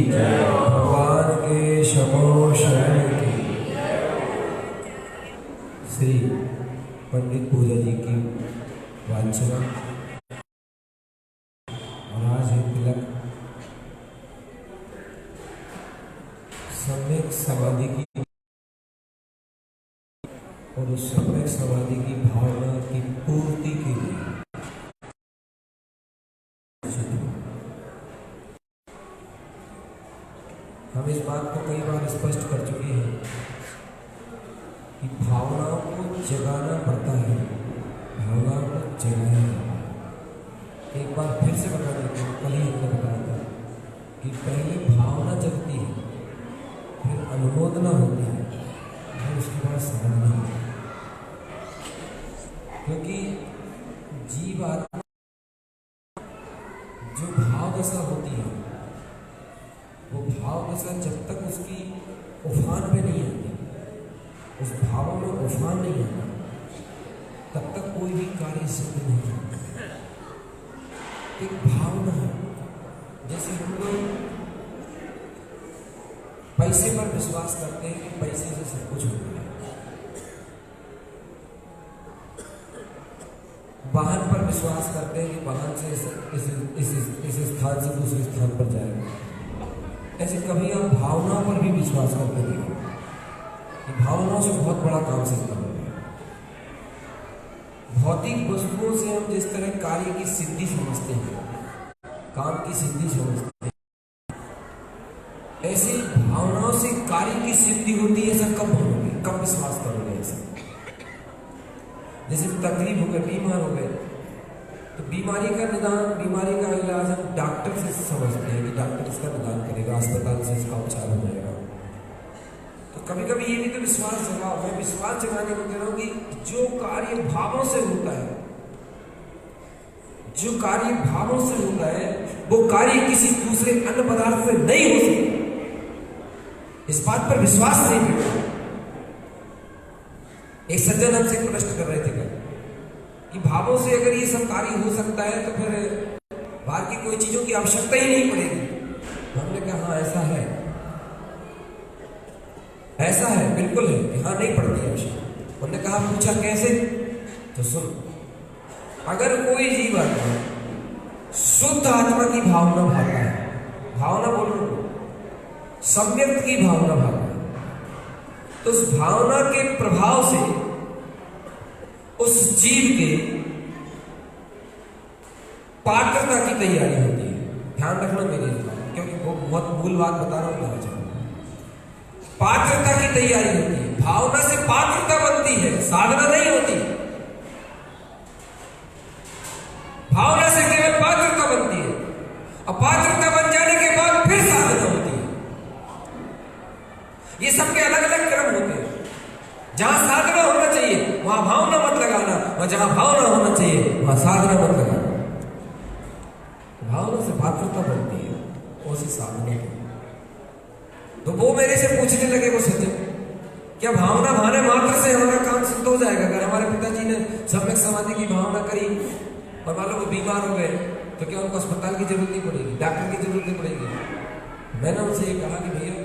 भगवान के शमो शरण की श्री पंडित पूजा जी की वांछना और आज है तिलक सम्यक समाधि की और उस सम्यक समाधि की भावना की पूर्ति के लिए हम इस बात को कई बार स्पष्ट कर चुके हैं कि भावनाओं को जगाना पड़ता है, भावनाओं को जगाना। एक बार फिर से बता देते हैं, कल ही हमने बताया था कि पहले भावना जगती है, फिर अनुमोदना होती है, फिर उसके बाद साधना होती है। क्योंकि जीव आत्मा जो भाव दशा होती है, वो भाव दशा जब तक उसकी उफान पे नहीं आती, उस भाव में उफान नहीं आता, तब तक कोई भी कार्य सिद्ध नहीं होता। एक भावना है, जैसे हम लोग पैसे पर विश्वास करते हैं कि पैसे से सब कुछ होता है, वाहन पर विश्वास करते हैं कि वाहन से इस स्थान से दूसरे स्थान पर जाएगा। ऐसे कभी आप भावनाओं पर भी विश्वास करते देखो कि भावनाओं से बहुत बड़ा काम सिद्ध होगा। भौतिक वस्तुओं से हम जिस तरह कार्य की सिद्धि समझते हैं, काम की सिद्धि समझते हैं, ऐसे भावनाओं से कार्य की सिद्धि होती है। ऐसा कब होगी, कब विश्वास करोगे? ऐसा जैसे तकलीफ हो गए, बीमार हो गए, तो बीमारी का निदान, बीमारी का इलाज हम डॉक्टर से समझते हैं कि डॉक्टर इसका निदान करेगा, अस्पताल से इसका उपचार हो जाएगा। तो कभी कभी ये भी तो विश्वास जगाओ। मैं विश्वास जगाने को कह रहा हूँ कि जो कार्य भावों से होता है, जो कार्य भावों से होता है, वो कार्य किसी दूसरे अन्य पदार्थ से नहीं हो सकता। इस बात पर विश्वास नहीं करता। एक सज्जन हमसे प्रश्न कर रहे थे कि भावों से अगर ये सब कार्य हो सकता है तो फिर बाहर की कोई चीजों की आवश्यकता ही नहीं पड़ेगी। हमने कहा हाँ ऐसा है, ऐसा है, बिल्कुल है, यहाँ नहीं पड़ती आवश्यकता। उन्होंने कहा, पूछा कैसे? तो सुन, अगर कोई जीव आत्मा शुद्ध आत्मा की भावना भाता है, भावना बोलो, सम्यक की भावना भाता है, तो उस भावना के प्रभाव से उस जीव के पात्रता की तैयारी होती है। ध्यान रखना मेरी बात, क्योंकि वो बहुत मूल बात बता रहा हूं। पात्रता की तैयारी होती है, भावना से पात्रता बनती है, साधना नहीं होती। भावना से केवल पात्रता बनती है, और पात्रता बन जाने के बाद फिर साधना होती है। ये सबके अलग अलग क्रम होते हैं। जहां साधना होना चाहिए वहां भावना मत लगाना, और जहां भावना होना चाहिए वहां साधना मत लगाना। भावना से पात्रता बनती है, उसी साधना की। तो वो मेरे से पूछने लगे, वो सज्जन, क्या भावना भाने मात्र से हमारा काम सिद्ध हो जाएगा? अगर हमारे पिताजी ने सम्यक समाधि की भावना करी और मान लो वो बीमार हो गए, तो क्या उनको अस्पताल की जरूरत नहीं पड़ेगी, डॉक्टर की जरूरत नहीं पड़ेगी? मैंने उनसे ये कहा कि भैया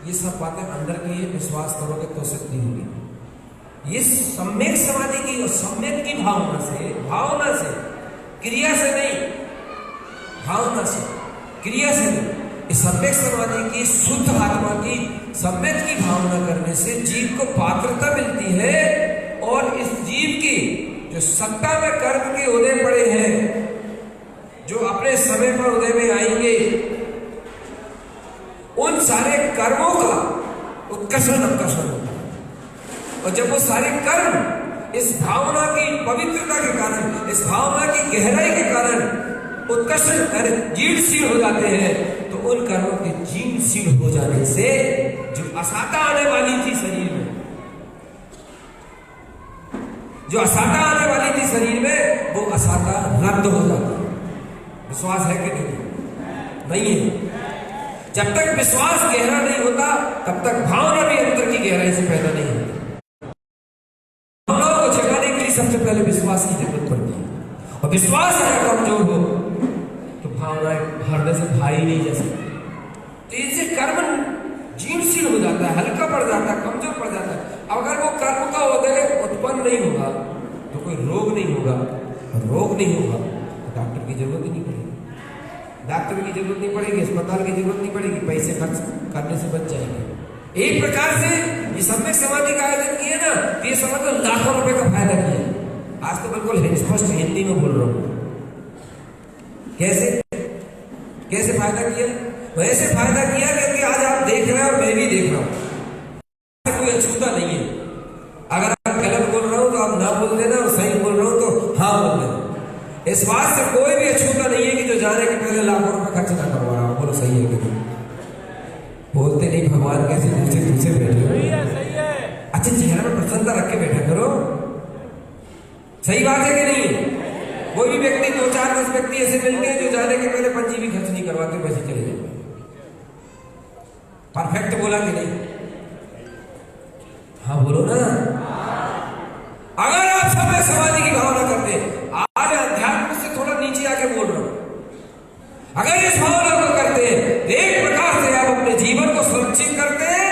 ये सब बातें अंदर की है, विश्वास करोगे तो सिद्धि होगी। ये सम्यक समाधि की और सम्यक की भावना से, क्रिया से नहीं, भावना से, क्रिया से नहीं, इस सम्यक समाधि की, शुद्ध आत्मा की, सम्यक की भावना करने से जीव को पात्रता मिलती है। और इस जीव की जो सत्ता में कर्म के उदय पड़े हैं, जो अपने समय पर उदय में आएंगे, उन सारे कर्मों का उत्कर्षण अपकर्षण होता है। और जब वो सारे कर्म इस भावना की पवित्रता के कारण, इस भावना की गहराई के कारण उत्कर्षण जीर्णशील हो जाते हैं, तो उन कर्मों के जीर्णशील हो जाने से जो असाता आने वाली थी शरीर में, जो असाता आने वाली थी शरीर में, वो असाता रद्द हो जाता है। विश्वास है कि नहीं है? जब तक विश्वास गहरा नहीं होता, तब तक भावना भी अंतर की गहराई से पैदा नहीं होती। भावनाओं को जगाने के लिए सबसे पहले विश्वास की जरूरत पड़ती है, और विश्वास अगर कमजोर हो तो भावना हृदय से भाई नहीं जा सकती। तो इनसे कर्म जीर्णशील हो जाता है, हल्का पड़ जाता है, कमजोर पड़ जाता है। अगर वो कर्म का उदय उत्पन्न नहीं होगा तो कोई रोग नहीं होगा, और रोग नहीं होगा तो डॉक्टर की जरूरत ही नहीं पड़ेगी, डॉक्टर की जरूरत नहीं पड़ेगी, अस्पताल की जरूरत नहीं पड़ेगी, पैसे खर्च करने से बच जाएंगे। एक प्रकार से ये सम्यक समाधि का आयोजन किया ना, तो ये समझ लो लाखों रुपए का फायदा किया। आज तो बिल्कुल स्पष्ट हिंदी में बोल रहा हूं। कैसे फायदा किया? वैसे फायदा किया क्योंकि आज आप देख रहे हैं और मैं भी देख रहा हूं, कोई अछूता नहीं है। अगर आप गलत बोल रहा हूं तो आप ना बोल देना, और सही बोल रहा हूं तो हाँ बोल देना। इस बात से कोई भी अछूता नहीं है कि जो जाने के पहले लाखों रुपए खर्च ना करवा रहा हूं। बोलो सही है कि नहीं? बोलते नहीं, भगवान कैसे दूसरे बैठे हो। अच्छा, चेहरे में प्रसन्नता रख के बैठा करो। सही बात है कि नहीं? कोई भी व्यक्ति, 2-4-10 व्यक्ति ऐसे मिलते हैं जो जाने के पहले पंजी भी खर्च नहीं करवाते, वैसे चले जाते। परफेक्ट बोला कि नहीं? हाँ बोलो ना। अगर आप सम्यक समाधि की भावना करते हैं, आज अध्यात्म से थोड़ा नीचे आके बोल रहा हूं, अगर इस भावना को करते हैं तो एक प्रकार से आप अपने जीवन को सुरक्षित करते हैं।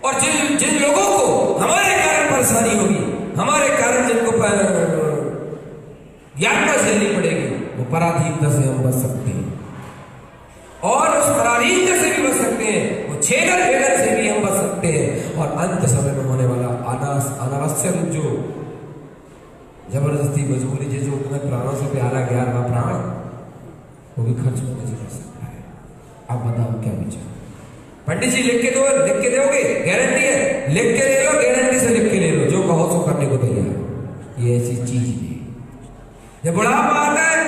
और जिन लोगों को हमारे कारण परेशानी होगी, हमारे कारण जिनको यातना झेलनी पड़ेगी, वो पराधीनता से हम बच सकते हैं। और उस पराधीनता से भी बच सकते हैं, वो छेदन भेदन से भी हम बच सकते हैं। और अंत समय में होने वाला अनावश्यक जो जबरदस्ती मजबूरी, जो तुम्हें प्राणों से प्यारा 11वां प्राण, वो भी खर्च होने से बच सकता है। आप बताओ क्या विचार? पंडित जी लिख के दोगे, गारंटी है, लिख के ले लो, गारंटी से लिख के ले लो, जो कहो सो करने को तैयार। ये ऐसी चीज है। जब बुढ़ापा आता है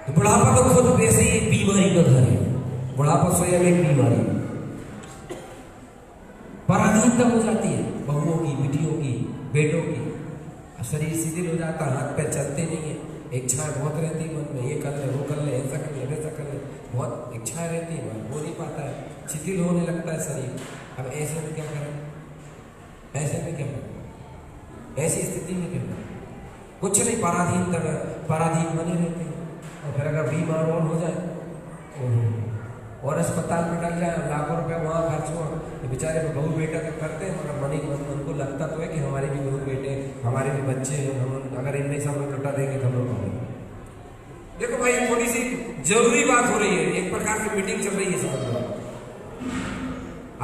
तो बुढ़ापा तो खुद वैसे ही बीमारी का घर है। बुढ़ापा स्वयं एक बीमारी, पराधीनता हो जाती है, बहुओं की, बिटियों की, बेटों की। शरीर शिथिल हो जाता, हाथ पैर चलते नहीं है, इच्छाएं बहुत रहती है मन में, ये कर ले, वो कर ले, ऐसा कर ले, वैसा कर ले, बहुत इच्छाएं रहती है, हो नहीं पाता है, शिथिल होने लगता है शरीर। अब ऐसे में क्या करें? ऐसे में क्या करें? ऐसी स्थिति में क्या करें? कुछ नहीं, पराधीन बने रहते हैं। और फिर अगर बीमार और हो जाए और अस्पताल में डल जाए, लाखों रुपए वहाँ खर्च हो, तो बेचारे बहू बेटा तो करते हैं, मगर मन ही मन उनको लगता तो है कि हमारे भी बहू बेटे, हमारे भी बच्चे हैं, हम अगर इनमें सब लुटा देंगे तो हम लोग। देखो भाई, थोड़ी सी जरूरी बात हो रही है, एक प्रकार से मीटिंग चल रही है सब।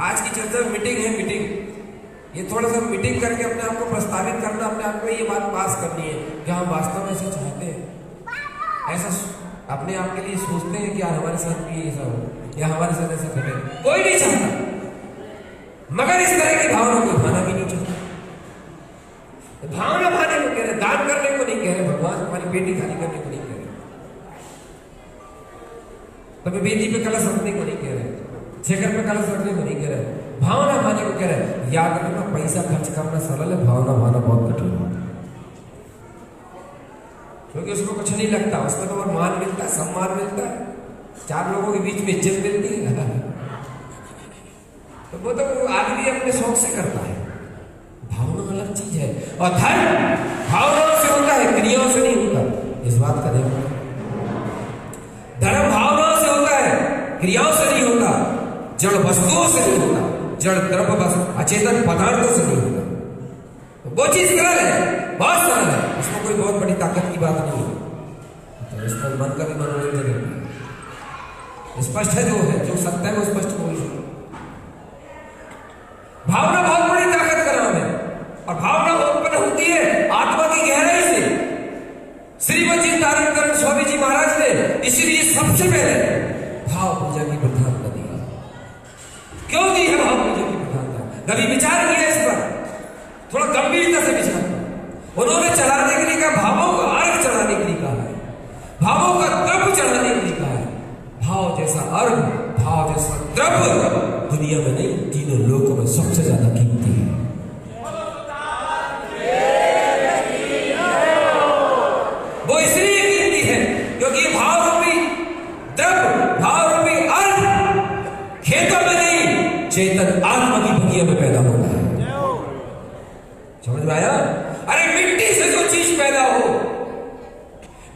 आज की चर्चा मीटिंग है, मीटिंग। ये थोड़ा सा मीटिंग करके अपने आप को प्रस्तावित करना, अपने आप को ये बात पास करनी है कि हम वास्तव में ऐसा चाहते हैं, ऐसा अपने आप के लिए सोचते हैं कि यार हमारे साथ भी ऐसा हो या हमारे साथ ऐसा घटे। कोई नहीं चाहता, मगर इस तरह की भावना को भाना भी नहीं चाहता। भावना भाने को कह रहे, दान करने को नहीं कह रहे, भगवान हमारी बेटी खाली करने को नहीं कह रहे, कभी बेटी पे कलश रखने को नहीं कह रहे, शेखर पे कलश रखने को नहीं कह रहे, भावना भाने को कह रहे। याद रखना, पैसा खर्च करना सरल है, भावना भाना बहुत कठिन है, क्योंकि उसको कुछ नहीं लगता, उसमें तो और मान मिलता है, सम्मान मिलता है, 4 लोगों के बीच में इज्जत मिलती है। तो वो तो आदमी अपने शौक से करता है। भावना अलग चीज है। और धर्म भावनाओं से होता है, क्रियाओं से नहीं होता। इस बात का ध्यान रखो। धर्म भावनाओं से होता है, क्रियाओं से नहीं होता, जड़ वस्तुओं से नहीं होता, जड़ द्रव्य अचेतन पदार्थों से नहीं होता। वो चीज सरल है, बहुत बहुत बड़ी ताकत की बात नहीं है, तो इस पर मन का भी मनोरंजन है। स्पष्ट है, जो सत्य है वो स्पष्ट बोल सकते। भावना बहुत बड़ी ताकत का नाम है, और भावना उत्पन्न होती है आत्मा की गहराई से। श्रीमद जी धारण करण स्वामी जी महाराज ने इसीलिए सबसे पहले भाव पूजा की प्रधानता दी। क्यों दी है भाव पूजा की प्रधानता? कभी विचार किया इस पर? थोड़ा गंभीरता से विचार करो। उन्होंने चढ़ाने के लिए कहा, भावों का अर्घ चढ़ाने के लिए कहा है, भावों का द्रव्य चढ़ाने के लिए कहा है। भाव जैसा अर्घ, भाव जैसा द्रव्य दुनिया में नहीं, तीनों लोकों में सबसे ज्यादा कीमती है। वो इसलिए कीमती है क्योंकि भाव रूपी द्रव्य, भाव रूपी अर्घ खेतों में नहीं, चेतन आत्मा की बगिया में पैदा होता है। समझ में आया? अरे मिट्टी से जो चीज पैदा हो,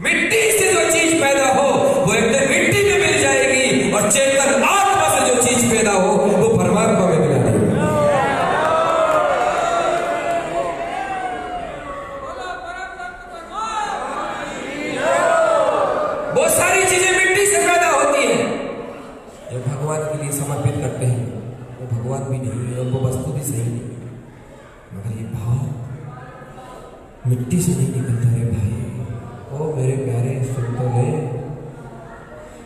मिट्टी से जो चीज पैदा हो वो एक दिन मिट्टी में मिल जाएगी, और चेतन आत्मा से जो चीज पैदा हो वो परमात्मा में मिल जाएगी। वो सारी चीजें मिट्टी से पैदा होती हैं। ये भगवान के लिए समर्पित करते हैं, वो भगवान भी नहीं और वो वस्तु भी सही नहीं, मगर ये भाव मिट्टी से नहीं निकलता है भाई। ओ मेरे प्यारे सुन तो ले,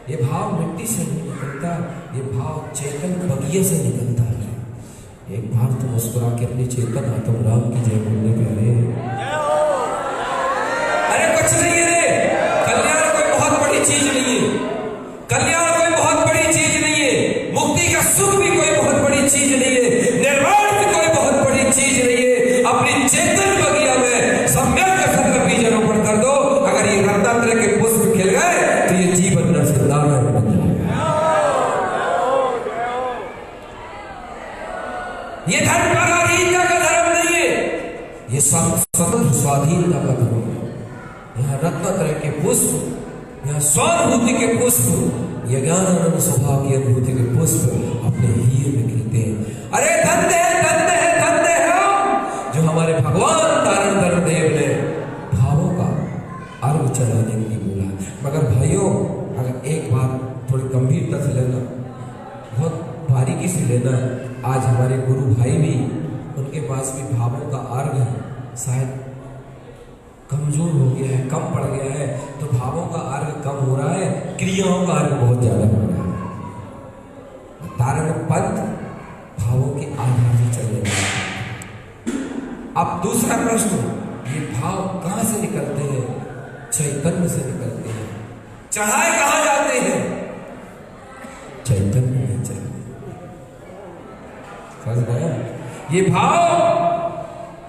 ये भाव मिट्टी से नहीं निकलता, ये भाव चेतन बगिया से निकलता है। एक बार तो मुस्कुरा के अपनी चेतन आत्म राम की जय बोलने प्यारे। अरे कुछ नहीं है रे, कल्याण कोई बहुत बड़ी चीज नहीं है, कल्याण कोई बहुत बड़ी चीज नहीं है, मुक्ति का सुख भी कोई बहुत बड़ी चीज नहीं है, निर्वाण भी कोई बहुत बड़ी चीज नहीं है। अपनी चेतन बगिया में सम्यक संकल्प बीज रोपण कर दो। अगर ये रत्नात्रय के पुष्प खिल गए तो ये जीवन नरसिंह बन जाएगा। ये धर्म पराधीनता का धर्म नहीं है, ये स्वतंत्र स्वाधीनता का धर्म है। यहाँ रत्नात्रय के पुष्प, यहाँ स्वानुभूति के पुष्प, ये ज्ञानानंद स्वभाव की अनुभूति के पुष्प अपने हीरे में खिलते हैं। अरे धन्य है, धन्य है, धन्य है जो हमारे भगवान तारण धर्म देव ने भावों का अर्घ चढ़ाने के लिए बोला। मगर भाइयों, अगर एक बात थोड़ी गंभीरता से लेना, बहुत बारीकी से लेना, आज हमारे गुरु भाई भी, उनके पास भी भावों का अर्घ शायद कमजोर हो गया है, कम पड़ गया है, तो भावों का अर्घ कम हो रहा है, क्रियाओं का अर्घ बहुत ज्यादा हो रहा है। तारण पंथ भावों के आधार से चलने वाला है। अब दूसरा प्रश्न, ये भाव कहां से निकलते हैं? चैतन्य से निकलते हैं। चढ़ाए कहां जाते हैं? चैतन्य में चढ़ाए। समझ गया? ये भाव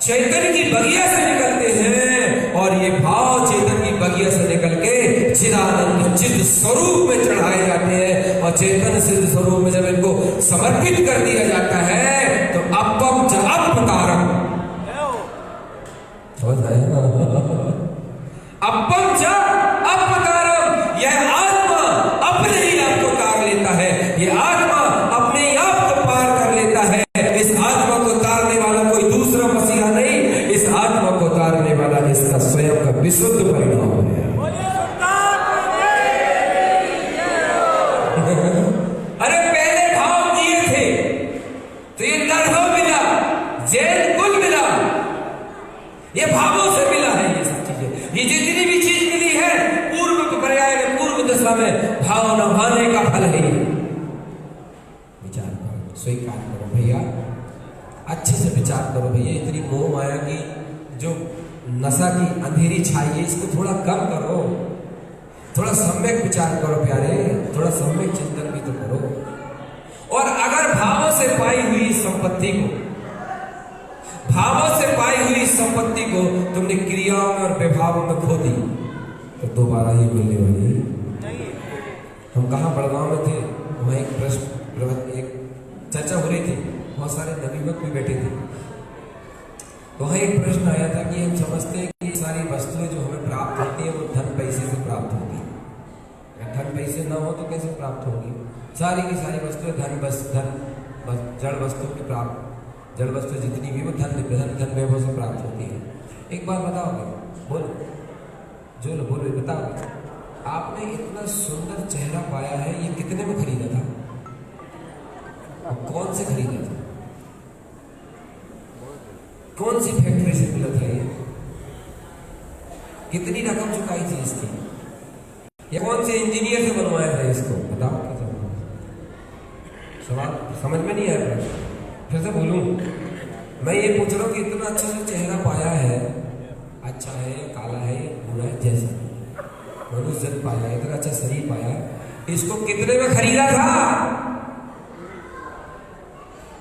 चैतन्य की बगिया से निकलते हैं, और ये भाव चेतन की बगिया से निकल के चिदानंद चिद स्वरूप में चढ़ाए जाते हैं। और चेतन सिद्ध स्वरूप में जब इनको समर्पित कर दिया जाता है तो अपम च अपतारम, समझ आया? अपम च अपतारम, यह आत्मा अपने ही आप को तार लेता है, ये आत्मा अपने ही आप को पार कर लेता है। इस आत्मा को तारने वाला कोई दूसरा मसीहा नहीं, इस आत्मा को तारने वाला इसका स्वयं का विशुद्ध परिणाम है। अरे पहले भाव दिए थे तो ये नरभ मिला, जैन कुल मिला, ये भावों से मिला है। ये सब चीजें, ये जितनी भी चीज मिली है पूर्व पर्याय में, पूर्व दशा में भाव न भाने का फल है। विचार करो, स्वीकार करो भैया, अच्छे से विचार करो भैया। इतनी मोह माया की जो नशा की अंधेरी छाई है, इसको थोड़ा कम करो, थोड़ा सम्यक विचार करो प्यारे, थोड़ा सम्यक चिंतन भी तो करो। और अगर भावों से पाई हुई संपत्ति को, भावों से पाई हुई संपत्ति को तुमने क्रियाओं में और विभावों में खो दी तो दोबारा ये मिलने वाली है। हम कहाँ बड़गांव में थे, वहाँ एक प्रश्न, एक चर्चा हो रही थी, बहुत सारे नवीनक भी बैठे थे। तो वहाँ एक प्रश्न आया था कि हम समझते हैं कि सारी वस्तुएं जो हमें प्राप्त होती है वो धन पैसे से प्राप्त होती है। अगर धन पैसे ना हो तो कैसे प्राप्त होगी? सारी की सारी वस्तुएं जड़ वस्तु की प्राप्त, जड़ वस्तु जितनी भी वो धन वैभव से प्राप्त होती है। एक बार बताओगे? बोलो। जो बोलो बताओ, आपने इतना सुंदर चेहरा पाया है, ये कितने में खरीदा था? और कौन से खरीदा था? कौन सी फैक्ट्री से मिला था ये? कितनी रकम चुकाई थी इसकी? या कौन से इंजीनियर से बनवाया था इसको? बताओ। क्या सवाल समझ में नहीं आया? फिर से बोलूं, मैं ये पूछ रहा हूं कि इतना अच्छा सा चेहरा पाया है, अच्छा है या काला है या बुरा है, जैसा मनुष्य जन पाया, इतना अच्छा शरीर पाया, इसको कितने में खरीदा था?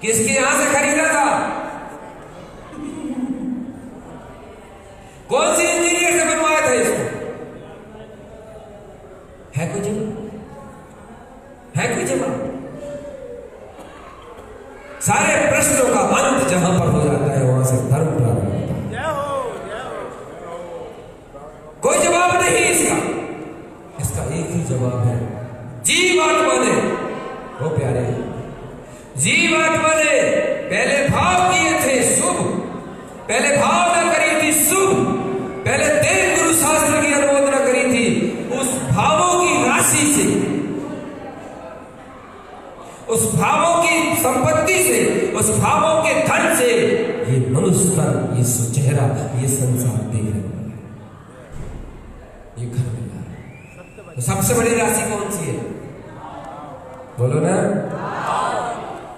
किसके यहां से खरीदा था? कौन सी इंजीनियर से बनवाया था इसको? है कोई जवाब? है कोई जवाब? सारे प्रश्नों का अंत जहां पर हो जाता है वहां से धर्म प्रारंभ होता है। कोई जवाब नहीं इसका। इसका एक ही जवाब है, जीवात्मा ने, वो प्यारे जीवात्मा ने पहले भाव किए थे शुभ, पहले भावना करी थी शुभ, पहले देव गुरु शास्त्र की अनुमोदना करी थी। उस भावों की राशि से, उस भावों की संपत्ति से, उस भावों के धन से ये मनुष्य तन, ये सुचेहरा, ये संसार देख रहा है, ये घर मिला। तो सबसे बड़ी राशि कौन सी है? बोलो ना,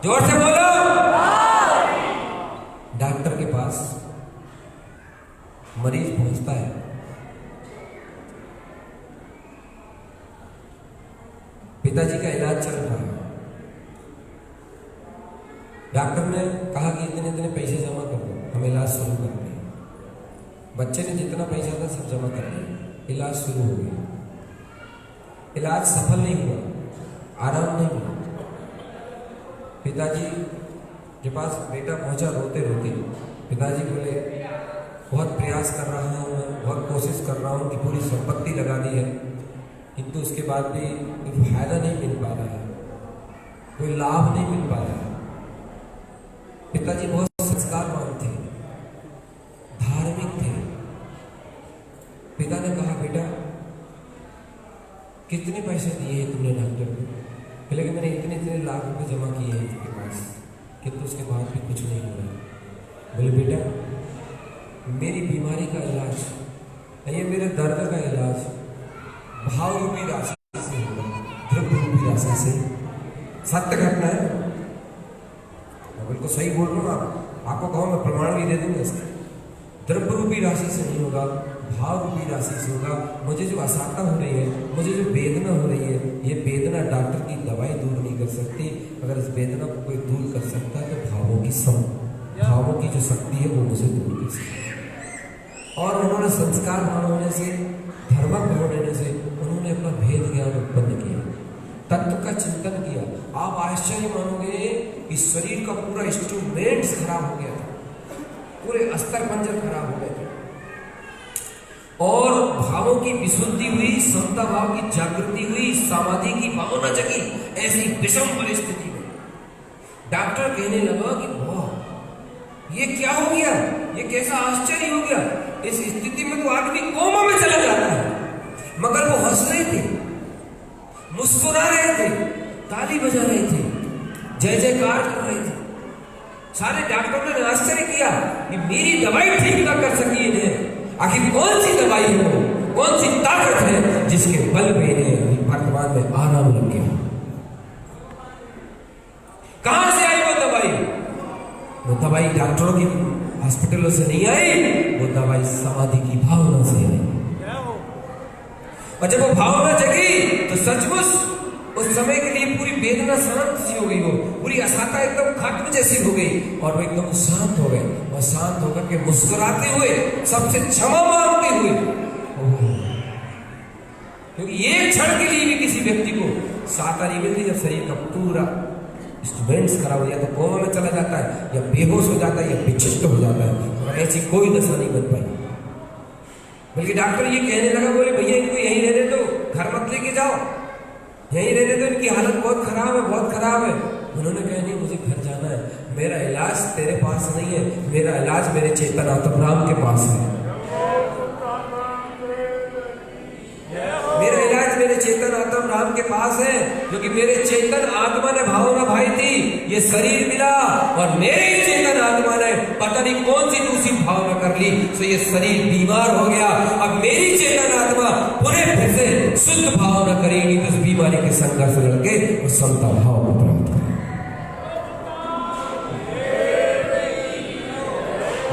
जोर से बोलो। डॉक्टर के पास मरीज पहुंचता है, पिताजी का इलाज चल रहा है, डॉक्टर ने कहा कि इतने इतने पैसे जमा कर दो, हम इलाज शुरू करते हैं। बच्चे ने जितना पैसा था सब जमा कर दिया, इलाज शुरू हो गया। इलाज सफल नहीं हुआ, आराम नहीं हुआ। पिताजी के पास बेटा पहुंचा रोते रोते। पिताजी बोले, बहुत प्रयास कर रहा हूँ मैं, बहुत कोशिश कर रहा हूँ कि पूरी संपत्ति लगा दी है, किंतु उसके बाद भी कोई फायदा नहीं मिल पा रहा है, कोई लाभ नहीं मिल पा रहा है। पिताजी बहुत संस्कारवान थे, धार्मिक थे। पिता ने कहा, बेटा कितने पैसे दिए हैं तुमने डॉक्टर को? बोले कि मैंने इतने इतने लाख रुपए जमा किए हैं उसके पास, किंतु उसके बाद भी कुछ नहीं हो रहा। बोले, बेटा मेरी बीमारी का इलाज, ये मेरे दर्द का इलाज भाव रूपी राशि से होगा, द्रव्य रूपी राशि से। सत्य घटना है, बिल्कुल सही बोल रहा हूँ। आपको कहो, मैं प्रमाण भी दे दूंगा इसका। द्रव्य रूपी राशि से नहीं होगा, भाव रूपी राशि से होगा। मुझे जो असाता हो रही है, मुझे जो वेदना हो रही है, ये वेदना डॉक्टर की दवाई दूर नहीं कर सकती। अगर इस वेदना को कोई दूर कर सकता है तो भावों की जो शक्ति है वो मुझे दूर कर सकती है। और उन्होंने संस्कारवान होने से, धर्मज्ञ होने से उन्होंने अपना भेद ज्ञान उत्पन्न किया, तत्व का चिंतन किया। आप आश्चर्य मानोगे कि शरीर का पूरा इंस्ट्रूमेंट्स खराब हो गया था, पूरे अस्तर पंजर खराब हो गए थे, और भावों की विशुद्धि हुई, समता भाव की जागृति हुई, समाधि की भावना जगी। ऐसी विषम परिस्थिति में डॉक्टर कहने लगा कि वाह, ये क्या हो गया, ये कैसा आश्चर्य हो गया। इस स्थिति में तो आदमी कोमा में चला जाता है। मगर वो हंस रहे थे, मुस्कुरा रहे थे, ताली बजा रहे थे, जय जयकार कर रहे थे। सारे डॉक्टरों ने आश्चर्य किया कि मेरी दवाई ठीक ना कर सकी इन्हें। आखिर कौन सी दवाई हो, कौन सी ताकत है जिसके बल पे इन्हें वर्तमान में आराम लग गया? कहां से आई वो दवाई? वो दवाई डॉक्टरों की हॉस्पिटलों से नहीं आई, वो दवाई समाधि की भावना से आई। और जब वो भावना जगी तो सचमुच उस समय के लिए पूरी वेदना शांत सी हो गई, हो पूरी असाता एकदम खत्म जैसी हो गई, और वो एकदम शांत हो गए। और शांत होकर के मुस्कुराते हुए, सबसे क्षमा मांगते हुए, क्योंकि एक क्षण के लिए भी किसी व्यक्ति को सहायता नहीं मिलती जब शरीर का पूरा इंस्ट्रूमेंट्स खराब हो जाता है, कोमा में चला जाता है, या बेहोश हो जाता है, या विशिष्ट हो जाता है। और ऐसी कोई दशा नहीं बन पाई। बल्कि डॉक्टर ये कहने लगा, बोले भैया इनको यहीं रहने दो, घर मत लेके जाओ, यहीं रहने दो, इनकी हालत बहुत खराब है, बहुत खराब है। उन्होंने कहा, नहीं मुझे घर जाना है, मेरा इलाज तेरे पास नहीं है, मेरा इलाज मेरे चेतन आत्म राम के पास है। चेतन आत्मा राम के पास है, क्योंकि मेरे चेतन आत्मा ने भावना भाई थी, ये शरीर मिला और मेरी चेतन आत्मा ने पता नहीं कौन सी दूसरी भावना कर ली, तो ये शरीर बीमार हो गया। अब मेरी चेतन आत्मा पुनः फिर से शुद्ध भावना करेगी तो उस बीमारी के संघर्ष से लड़के वो समता भाव को प्राप्त करेगी।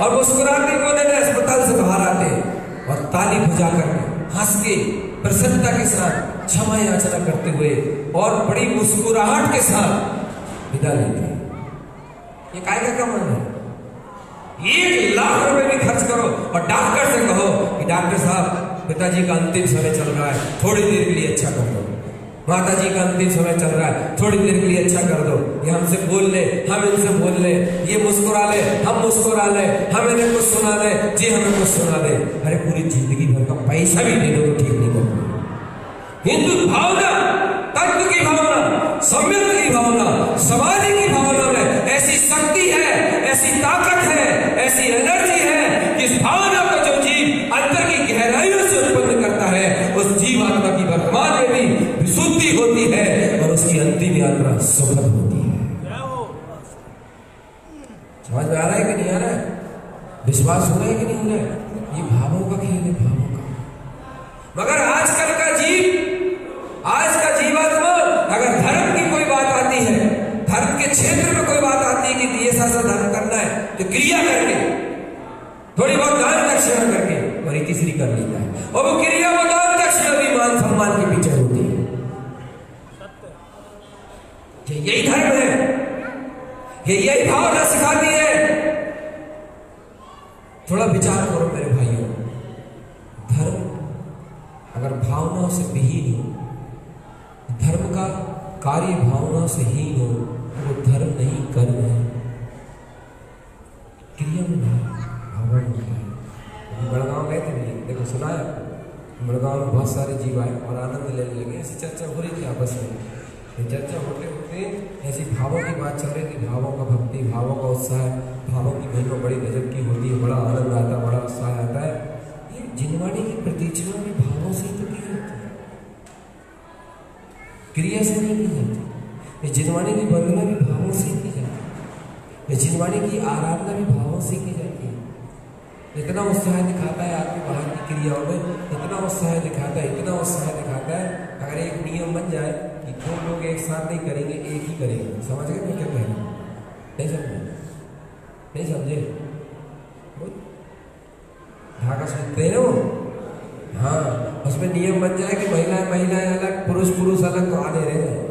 और मुस्कुराते को देना अस्पताल से बाहर आते और ताली बजा करके हंस के प्रसन्नता के साथ क्षमा याचना करते हुए और बड़ी मुस्कुराहट के साथ विदा लेते हैं। ये काय का कमाल है? 1 लाख रुपए भी खर्च करो और डॉक्टर से कहो कि डॉक्टर साहब पिताजी का अंतिम समय चल रहा है, थोड़ी देर के लिए अच्छा कर दो। माता जी का अंतिम समय चल रहा है, थोड़ी देर के लिए अच्छा कर दो। ये हमसे बोल ले, हम इनसे बोल ले, ये मुस्कुरा ले, हम मुस्कुरा ले, हम इन्हें कुछ सुना ले, जी हमें कुछ सुना दे। अरे पूरी जिंदगी भर का पैसा भी दे दो तो ठीक नहीं कर। हिंदू भावना, तत्व की भावना, सम्यक की भावना, समाधि की भावना में ऐसी शक्ति है, ऐसी ताकत है, ऐसी एनर्जी है कि इस भावना को जो जीव अंतर की गहराइयों से उत्पन्न करता है, उस जीव आत्मा की वर्तमान में भी विशुद्धि होती है और उसकी अंतिम यात्रा सुखद होती है। समझ में आ रहा है कि नहीं आ रहा है? विश्वास हो रहा है कि नहीं हो रहा है? ये भावों का खेल है, भावों का। मगर आजकल का जीव, आज का जीवात्मा, अगर धर्म की कोई बात आती है, धर्म के क्षेत्र में कोई बात आती है कि ये ऐसा धर्म करना है, तो क्रिया करके, थोड़ी बहुत दान दक्षिणा करके और एक तीसरी कर लेता है, और वो क्रिया वो दान दक्षिणा भी मान सम्मान के पीछे होती है। यही धर्म है, यही भावना सिखाती है। थोड़ा विचार करो मेरे भाइयों, धर्म अगर भावनाओं से विहीन हो, धर्म का कार्य भावनाओं से हीन हो, वो धर्म नहीं, कर्म है। क्रिया में नहीं, भावना में है। बड़गांव गए थे, देखो सुनाया, बड़गांव में बहुत सारे जीव आए और आनंद लेने लगे। ऐसी चर्चा हो रही थी आपस में, चर्चा होते होते ऐसी भावों की बात चल रही थी, भावों का भक्ति, भावों का उत्साह, भावों की महिमा बड़ी गजब की होती है, बड़ा आनंद आता है, बड़ा उत्साह आता है। ये जिनवाणी की प्रतीक्षा भी भावों से तो की जाती है, क्रिया से नहीं की जाती। ये जिनवाणी की वंदना भी भावों से की जाती है, ये जिनवाणी की आराधना भी भावों से की जाती है। इतना उत्साह दिखाता है आदमी बाहर की क्रियाओं में, इतना उत्साह दिखाता है, इतना उत्साह दिखाता है। अगर एक नियम बन जाए कि 2 लोग एक साथ नहीं करेंगे, एक ही करेंगे, समझ गए मैं क्या कह रहा हूँ? नहीं समझे? नहीं समझे? धागा सुनते हो? हाँ, उसमें नियम बन जाए कि महिलाएं महिलाएं अलग, पुरुष पुरुष अलग, तो आने रहे हैं।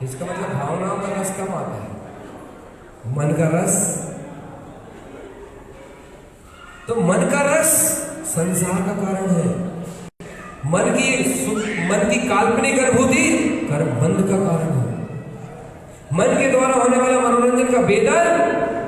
इसका मतलब भावनाओं का रस कम आता है, मन का रस। तो मन का रस संसार का कारण है, मन की काल्पनिक अनुभूति कर्म बंध का कारण है, मन के द्वारा होने वाला मनोरंजन का वेदन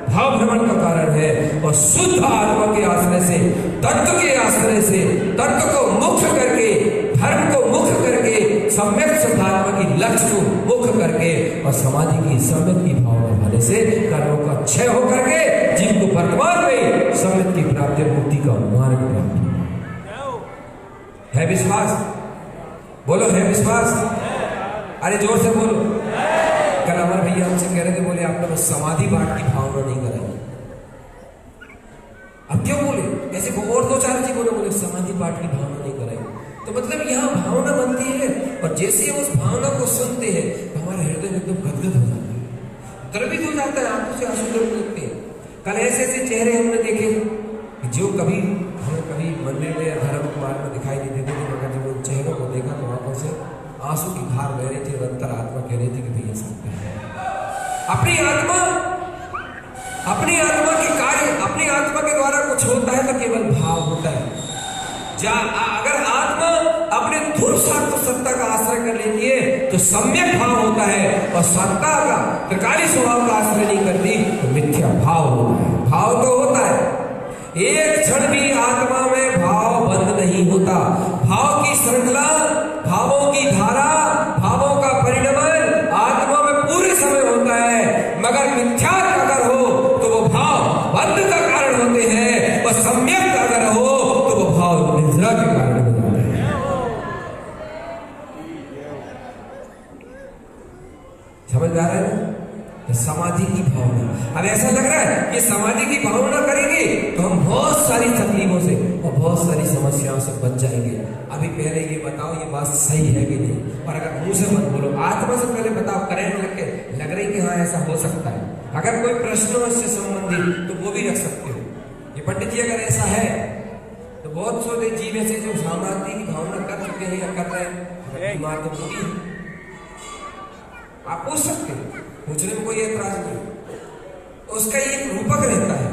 भाव भ्रमण का कारण है। और शुद्ध आत्मा के आश्रय से, तत्व के आश्रय से, तत्व को मुख्य करके, धर्म को मुख्य करके, सम्यक शुद्धात्मा की लक्ष्य को मुख्य करके और समाधि की सम्यक की भावना होने से कर्मों का क्षय होकर के जिनको वर्तमान में सम्यक की प्राप्ति, मुक्ति का मार्ग प्राप्त है। विश्वास बोलो, है विश्वास? अरे जोर से बोलो। कल अमर भैया हमसे कह रहे थे, बोले आप लोग समाधि पाठ की भावना नहीं कराई। अब क्यों बोले ऐसे? और 2-4 जी बोले समाधि पाठ की भावना नहीं कराई। तो मतलब यहाँ भावना बनती है और जैसे हम उस भावना को सुनते हैं तो हमारा हृदय एकदम गदगद हो जाता है, द्रवित हो जाता है, आंखों से आंसू गिरने लगते हैं। कल ऐसे ऐसे चेहरे हमने देखे जो कभी मंदिर में या धर्म मार्ग में दिखाई नहीं देते थे, मगर जब उन चेहरों को देखा तो वहां से आंसू की धार बह रही थी और अंतरात्मा कह रही थी कि भैया सकते हैं। अपनी आत्मा के कार्य, अपनी आत्मा के द्वारा कुछ होता है तो केवल भाव होता है। अगर आत्मा अपने धुर सत्ता का आश्रय कर लेती है तो सम्यक भाव होता है, और सत्ता का त्रिकाली स्वभाव का आश्रय नहीं करती तो मिथ्या भाव होता है। भाव तो होता है, एक क्षण भी आत्मा में भाव बंद नहीं होता। भाव की श्रृंखला, भावों की धारा, भावों का परिणमन आत्मा में पूरे समय होता है। मगर मिथ्या अगर हो तो वो भाव बंद का कारण होते हैं, और सम्यक अगर हो तो वो भाव निद्रा के कारण हो जाते हैं। समाधि की भावना। अब ऐसा लग रहा है कि समाधि की भावना करेंगे तो हम बहुत सारी तकलीफों से और बहुत सारी समस्याओं से बच जाएंगे। अभी पहले ये बताओ ये बात सही है कि नहीं? और अगर मुंह से मत बोलो, आत्मा से पहले बताओ, करंट लग रही कि हाँ ऐसा हो सकता है। अगर कोई प्रश्न हो इससे संबंधित तो वो भी रख सकते हो। ये पंडित जी अगर ऐसा है तो बहुत सारे जीव ऐसे जो समाधि की भावना कर चुके हैं या कर रहे हैं, बीमार तो वो भी है। आप पूछ सकते हो, पूछने में कोई ऐतराज नहीं। उसका ये रूपक रहता है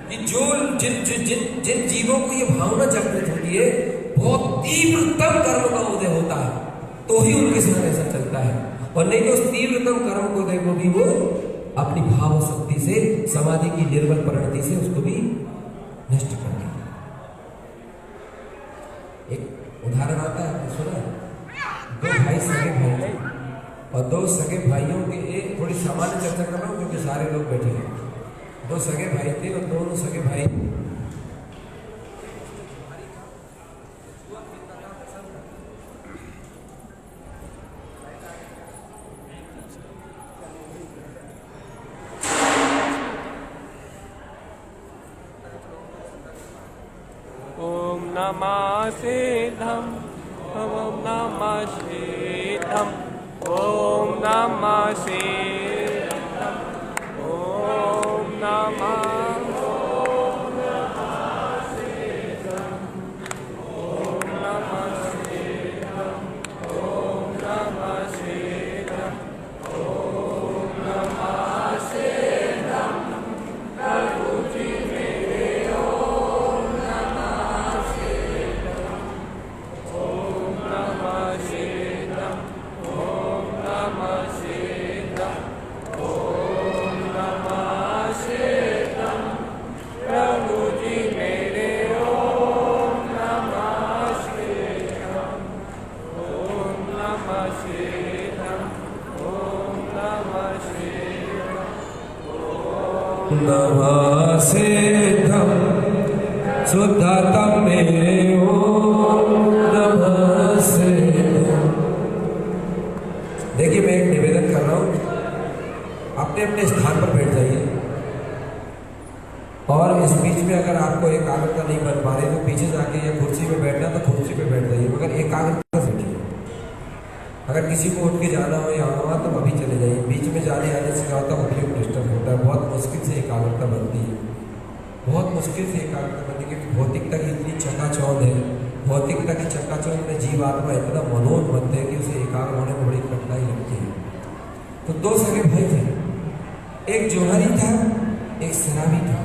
कि जो जिन जीवों को ये भावना जागृत होती है, बहुत तीव्रतम कर्म का उदय होता है, तो ही उनके साथ ऐसा चलता है। और नहीं तो उस तीव्रतम कर्म को देखो भी वो अपनी भाव शक्ति से, समाधि की निर्बल परिणति से उसको भी नष्ट कर दिया। एक उदाहरण आता है, आपने सुना? दो भाई सगे भाई और दो सगे भाइयों के, एक थोड़ी सामान्य चर्चा कर रहा हूँ क्योंकि सारे लोग बैठे हैं। दो सगे भाई थे और दोनों सगे भाई ओम नमः सिद्धम, ओम नमः सिद्धम, ओम नमः सिद्धम, ओम नमः नमः सिद्धम शुद्धतम मेरे ओम नमः सिद्धम। देखिए, मैं एक निवेदन कर रहा हूं, अपने अपने स्थान पर बैठ जाइए। और इस बीच में अगर आपको एकाग्रता नहीं बन पा रही तो पीछे जाके या कुर्सी पे बैठना तो कुर्सी पे बैठ जाइए, मगर एकाग्रता से बैठिए। अगर किसी को उठ के जाना हो या आना तो अभी चले जाइए। बीच में जाने आने से क्या होता है, ऑडियो डिस्टर्ब होता है। बहुत मुश्किल से एकाग्रता बनती है, बहुत मुश्किल से एकाग्रता बनती है, क्योंकि भौतिकता की इतनी चकाचौंध है। भौतिकता की चकाचौंध में जीव आत्मा इतना मनोन्मत्त है कि उसे एकाग्र होने में बड़ी कठिनाई लगती है। तो दो सगे भाई थे, एक जोहरी था, एक शराबी था।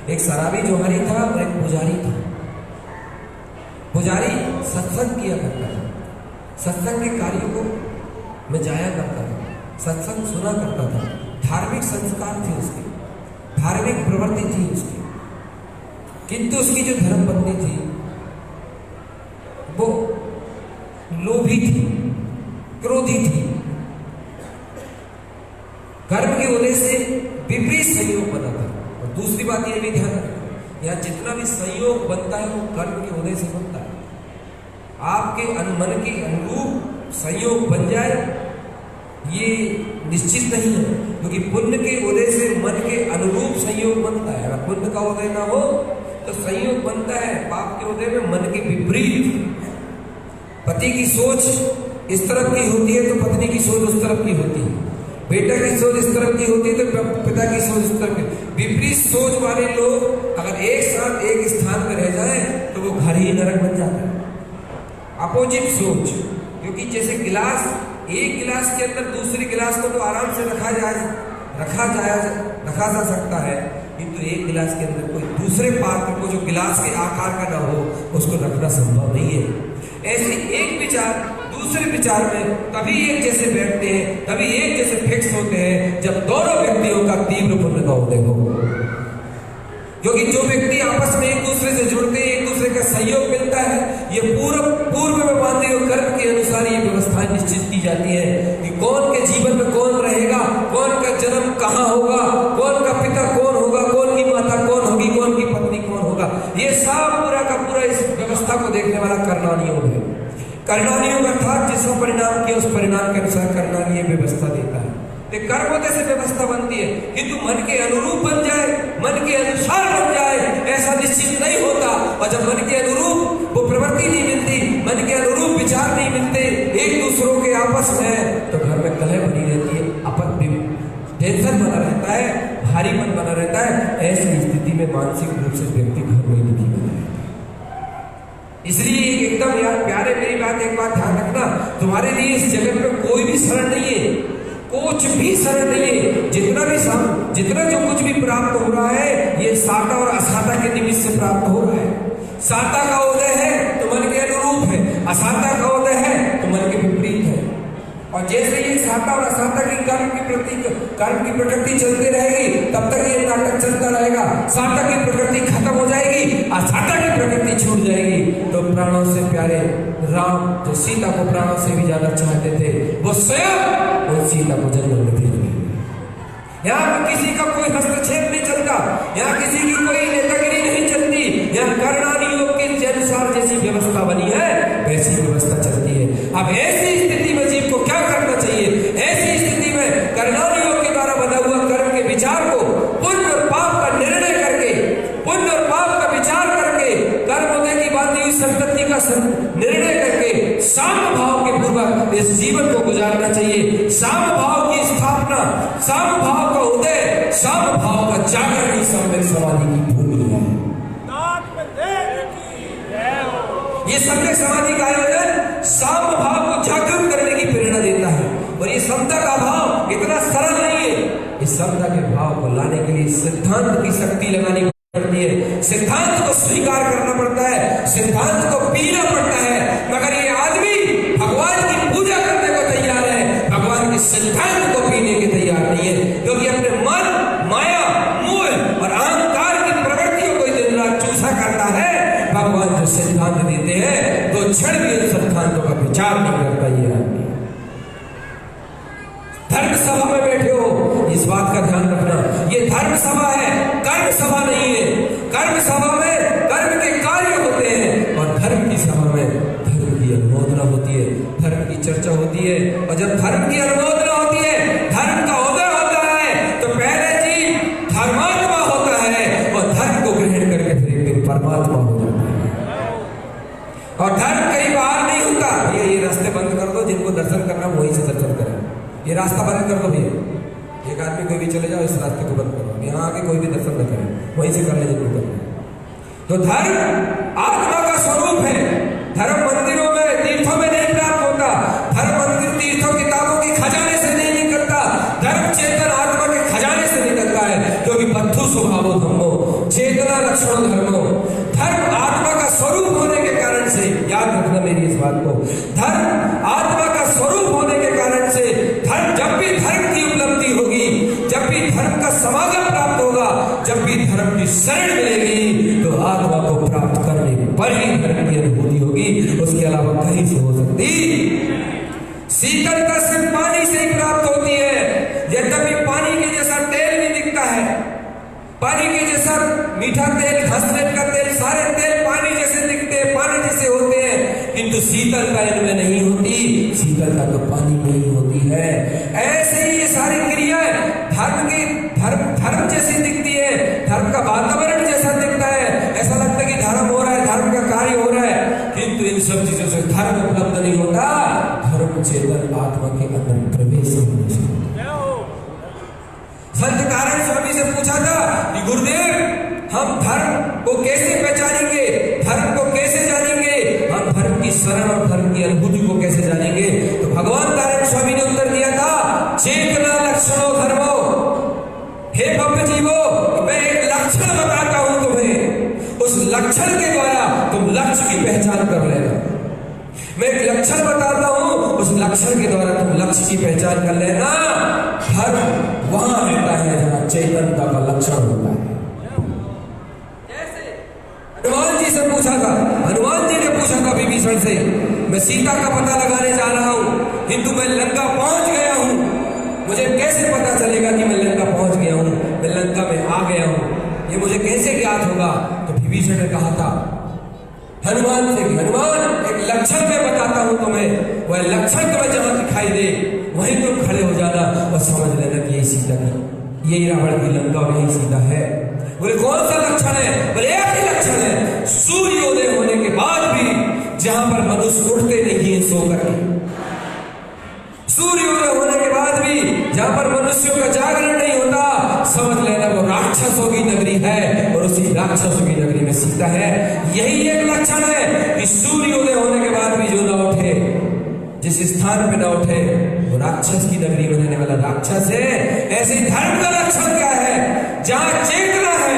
एक शराबी जोहरी था और एक पुजारी था। पुजारी सत्संग किया करता था, सत्संग के कार्यों को में जाया करता था, सत्संग सुना करता था, धार्मिक संस्कार थे उसके, धार्मिक प्रवृत्ति थी उसकी। किंतु उसकी जो धर्मपत्नी थी वो लोभी थी, क्रोधी थी। कर्म के उदय से विपरीत संयोग बना था। और दूसरी बात यह भी ध्यान रखना, यहाँ जितना भी संयोग बनता है वो कर्म के उदय से बनता है। आपके मन के अनुरूप संयोग बन जाए ये निश्चित नहीं है, क्योंकि पुण्य के उदय से मन के अनुरूप संयोग बनता है। अगर पुण्य का उदय ना हो तो संयोग बनता है पाप के उदय में मन के विपरीत। पति की सोच इस तरफ की होती है तो पत्नी की सोच उस तरफ की होती है, बेटा की सोच इस तरफ की होती है तो पिता की सोच इस तरफ की। विपरीत सोच वाले लोग अगर एक साथ एक स्थान पर रह जाए तो वो घर ही नरक बन जाता है। अपोजिट सोच, क्योंकि जैसे गिलास, एक गिलास के अंदर दूसरे गिलास को तो आराम से रखा जा सकता है, किंतु एक गिलास के अंदर कोई दूसरे पात्र को जो गिलास के आकार का ना हो उसको रखना संभव नहीं है। ऐसे एक विचार दूसरे विचार में तभी एक जैसे बैठते हैं, तभी एक जैसे फिक्स होते हैं जब दोनों व्यक्तियों का तीव्र पुण्य का उदय हो। क्योंकि जो व्यक्ति आपस में एक दूसरे से जुड़ते हैं, एक दूसरे का सहयोग मिलता है, ये पूर्व में बांधे हुए कर्म के अनुसार ये व्यवस्थाएं निश्चित की जाती है कि कौन के जीवन में कौन रहेगा, कौन का जन्म कहाँ होगा, कौन का पिता कौन होगा, कौन की माता कौन होगी, कौन की पत्नी कौन होगा। ये सब पूरा का पूरा इस व्यवस्था को देखने वाला कर्णानियोग है। कर्णानियोग अर्थात जिसका परिणाम किया उस परिणाम के अनुसार कर्णानी व्यवस्था देता है। तो कर्म होते से व्यवस्था बनती है, किंतु मन के अनुरूप बन जाए, मन के अनुसार बन जाए, ऐसा निश्चित नहीं होता। और जब मन के अनुरूप वो प्रवृत्ति नहीं मिलती, मन के अनुरूप विचार नहीं मिलते एक दूसरों के आपस में, तो घर में कलह बनी रहती है, अपन टेंशन बना रहता है, भारीपन बना रहता है। ऐसी स्थिति में मानसिक रूप से व्यक्ति घर में दुखी बना रहता है। इसलिए एकदम यार प्यारे, मेरी बात एक बात ध्यान रखना, तुम्हारे लिए इस जगत में कोई भी सरल नहीं है, कुछ भी सरल नहीं है। जितना जो कुछ भी प्राप्त हो रहा है, ये साता और असाता के निमित्त से प्राप्त हो रहा है। साता का उदय है तो मन के अनुरूप है, असाता का उदय है तो मन के विपरीत है। और जैसे ये साता और असाता की कर्म की प्रकृति चलती रहेगी, तब तक ये नाटक चलता रहेगा। साता की प्रकृति खत्म हो जाएगी, असाता की प्रकृति छूट जाएगी, तो प्राणों से प्यारे राम जो सीता को प्राणों से भी ज्यादा चाहते थे, वो स्वयं उन सीता को जंगल में भेज दिए। यहाँ किसी का कोई हस्तक्षेप नहीं चलता, यहाँ किसी की कोई नेतागिरी नहीं चलती, यहाँ कर्णानी योग के अनुसार जैसी व्यवस्था बनी है वैसी व्यवस्था चलती है। अब ऐसी स्थिति में जीव को क्या करना चाहिए? ऐसी स्थिति में कर्णानी योग के द्वारा बना हुआ कर्म के विचार को पुण्य और पाप का निर्णय करके, पुण्य और पाप का विचार करके, कर्म होने की बात हुई संपत्ति का निर्णय करके साम भाव के पूर्वक इस जीवन को गुजारना चाहिए। साम भाव की स्थापना, साम भाव का उदय, साम भाव का जागरण ही सम्यक समाधि की भूमि है। ये सम्यक समाधि का आयोजन साम भाव को जागृत करने की प्रेरणा देता है। और ये समता का भाव इतना सरल नहीं है, इस समता के भाव को लाने के लिए सिद्धांत की शक्ति लगानी पड़ती है, सिद्धांत को स्वीकार करना पड़ता है, सिद्धांत को पीना पड़ता है। मगर ये आदमी भगवान की पूजा करने को तैयार है, भगवान के सिद्धांत को पीने के तैयार नहीं है, क्योंकि अपने मन, माया, मोह और अहंकार की प्रवृत्तियों को दिन रात चूसा करता है। भगवान जो सिद्धांत देते हैं तो क्षण भी उन सिद्धांतों का विचार नहीं करता ये आदमी। धर्म सभा में बैठे हो, इस बात का ध्यान रखना, ये धर्म सभा है, कर्म सभा नहीं है। कर्म सभा में कर्म के कार्य होते हैं और धर्म की सभा में धर्म की अनुमोदना होती है, धर्म की चर्चा होती है। और जब धर्म की अनुमोदना होती है, धर्म का उदय होता है, तो पहले जी धर्मात्मा होता है और धर्म को ग्रहण करके फिर परमात्मा हो जाता है। और धर्म कहीं बाहर नहीं होता। भैया ये रास्ते बंद कर दो, जिनको दर्शन करना वहीं से दर्शन करें। ये रास्ता बंद कर दो भैया, एक आदमी कोई भी चले जाओ, इस रास्ते को बंद करो, यहाँ आके कोई भी दर्शन न करे, वहीं से कर ले जिनको करना। तो धर्म आत्मा का स्वरूप है। धर्म मंदिरों में, तीर्थों में नहीं प्राप्त होता। धर्म मंदिर, तीर्थों, किताबों के खजाने से नहीं निकलता। धर्म चेतन आत्मा के खजाने से निकलता है, क्योंकि बद्धु स्वभावो धर्मो चेतना लक्षण धर्मो। धर्म आत्मा का स्वरूप होने के कारण से, याद रखना मेरी इस बात को, धर्म आत्मा का स्वरूप होने के कारण से धर्म, जब भी धर्म की उपलब्धि होगी, जब भी धर्म का समागम प्राप्त होगा, जब भी धर्म की शरण मिलेगी, तो आत्मा को प्राप्त करने पर ही धर्म की अनुभूति होगी, उसके अलावा कहीं से हो सकती। शीतलता सिर्फ पानी से ही प्राप्त होती है। यद्यपि पानी के जैसा तेल भी दिखता है, पानी के जैसा मीठा तेल, घसलेट का तेल, सारे तेल पानी जैसे दिखते हैं, पानी जैसे होते हैं, किंतु शीतलता इनमें नहीं होती। शीतलता तो पानी में ही होती है। ऐसे ही ये सारी क्रियाएं धर्म जैसी दिखती है, धर्म का वातावरण जैसा दिखता है, ऐसा लगता है कि धर्म हो रहा है, धर्म का कार्य हो रहा है, किंतु इन सब चीजों से धर्म उपलब्ध नहीं होता। धर्म चेतन आत्मा के अंदर प्रवेश होना चाहिए। संत कारण स्वामी से पूछा था कि गुरुदेव हम धर्म को कैसे पहचानेंगे, धर्म को कैसे जानेंगे, हम धर्म की शरण और धर्म की अनुभूति को कैसे जानेंगे? तो भगवान नारायण स्वामी ने उत्तर दिया था, चेतना लक्षणो धर्मो। हे भव्य जीवो, मैं एक लक्षण बताता हूं तुम्हें, उस लक्षण के द्वारा तुम लक्ष्य की पहचान कर लेना। मैं एक लक्षण बताता हूं, उस लक्षण के द्वारा तुम लक्ष्य की पहचान कर लेना। धर्म वहां रहता है जहां चैतन्यता का लक्षण होता है। हनुमान जी से पूछा था, हनुमान जी ने पूछा था विभीषण से, मैं सीता का पता लगाने जा रहा हूं, किंतु मैं लंका पहुंच गया हूं, मुझे कैसे पता चलेगा कि मैं लंका पहुंच गया हूं, मैं लंका में आ गया हूं, ये मुझे कैसे ज्ञात होगा? तो विभीषण ने कहा था हनुमान से, हनुमान एक लक्षण मैं बताता हूं तुम्हें, वह लक्षण तुम्हें जहां दिखाई दे वहीं तुम खड़े हो जाना और समझ लेना कि यही सीता की, यही रावण की लंका और यही सीता है। बोले कौन सा लक्षण है? बोले एक ही लक्षण है, सूर्योदय होने के बाद भी जहां पर मनुष्य उठते नहीं है सो करके, सूर्योदय होने के बाद भी जहां पर मनुष्यों का जागरण नहीं होता, समझ लेना वो राक्षसों की नगरी है और उसी राक्षसों की नगरी में सीता है। यही एक लक्षण है कि सूर्योदय होने के बाद भी जो ना उठे, जिस स्थान पे ना उठे, वो राक्षस की नगरी में रहने वाला राक्षस है। ऐसे धर्म का लक्षण क्या है? जहां चेतना है,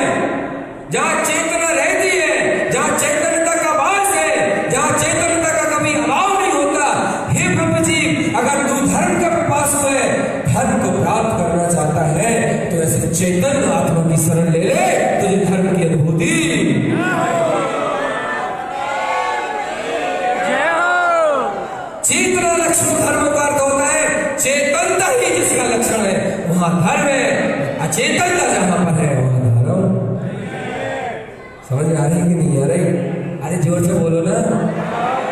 जहां चेतना रहती है, जहां चैतन्यता का वास है, जहां चैतन्यता का कभी अभाव नहीं होता। हे ब्रह्म जी, अगर तू धर्म का पिपासु है, धर्म को प्राप्त करना चाहता है, तो ऐसे चैतन्य आत्मा की शरण ले ले, तुझे धर्म की अनुभूति। चेतना लक्षण धर्म का अर्थ होता है चेतनता ही जिसका लक्षण है वहां धर्म है, अचेतनता जहां पर है वहां धर्म। समझ आ रही कि नहीं आ रही? अरे जोर से बोलो ना,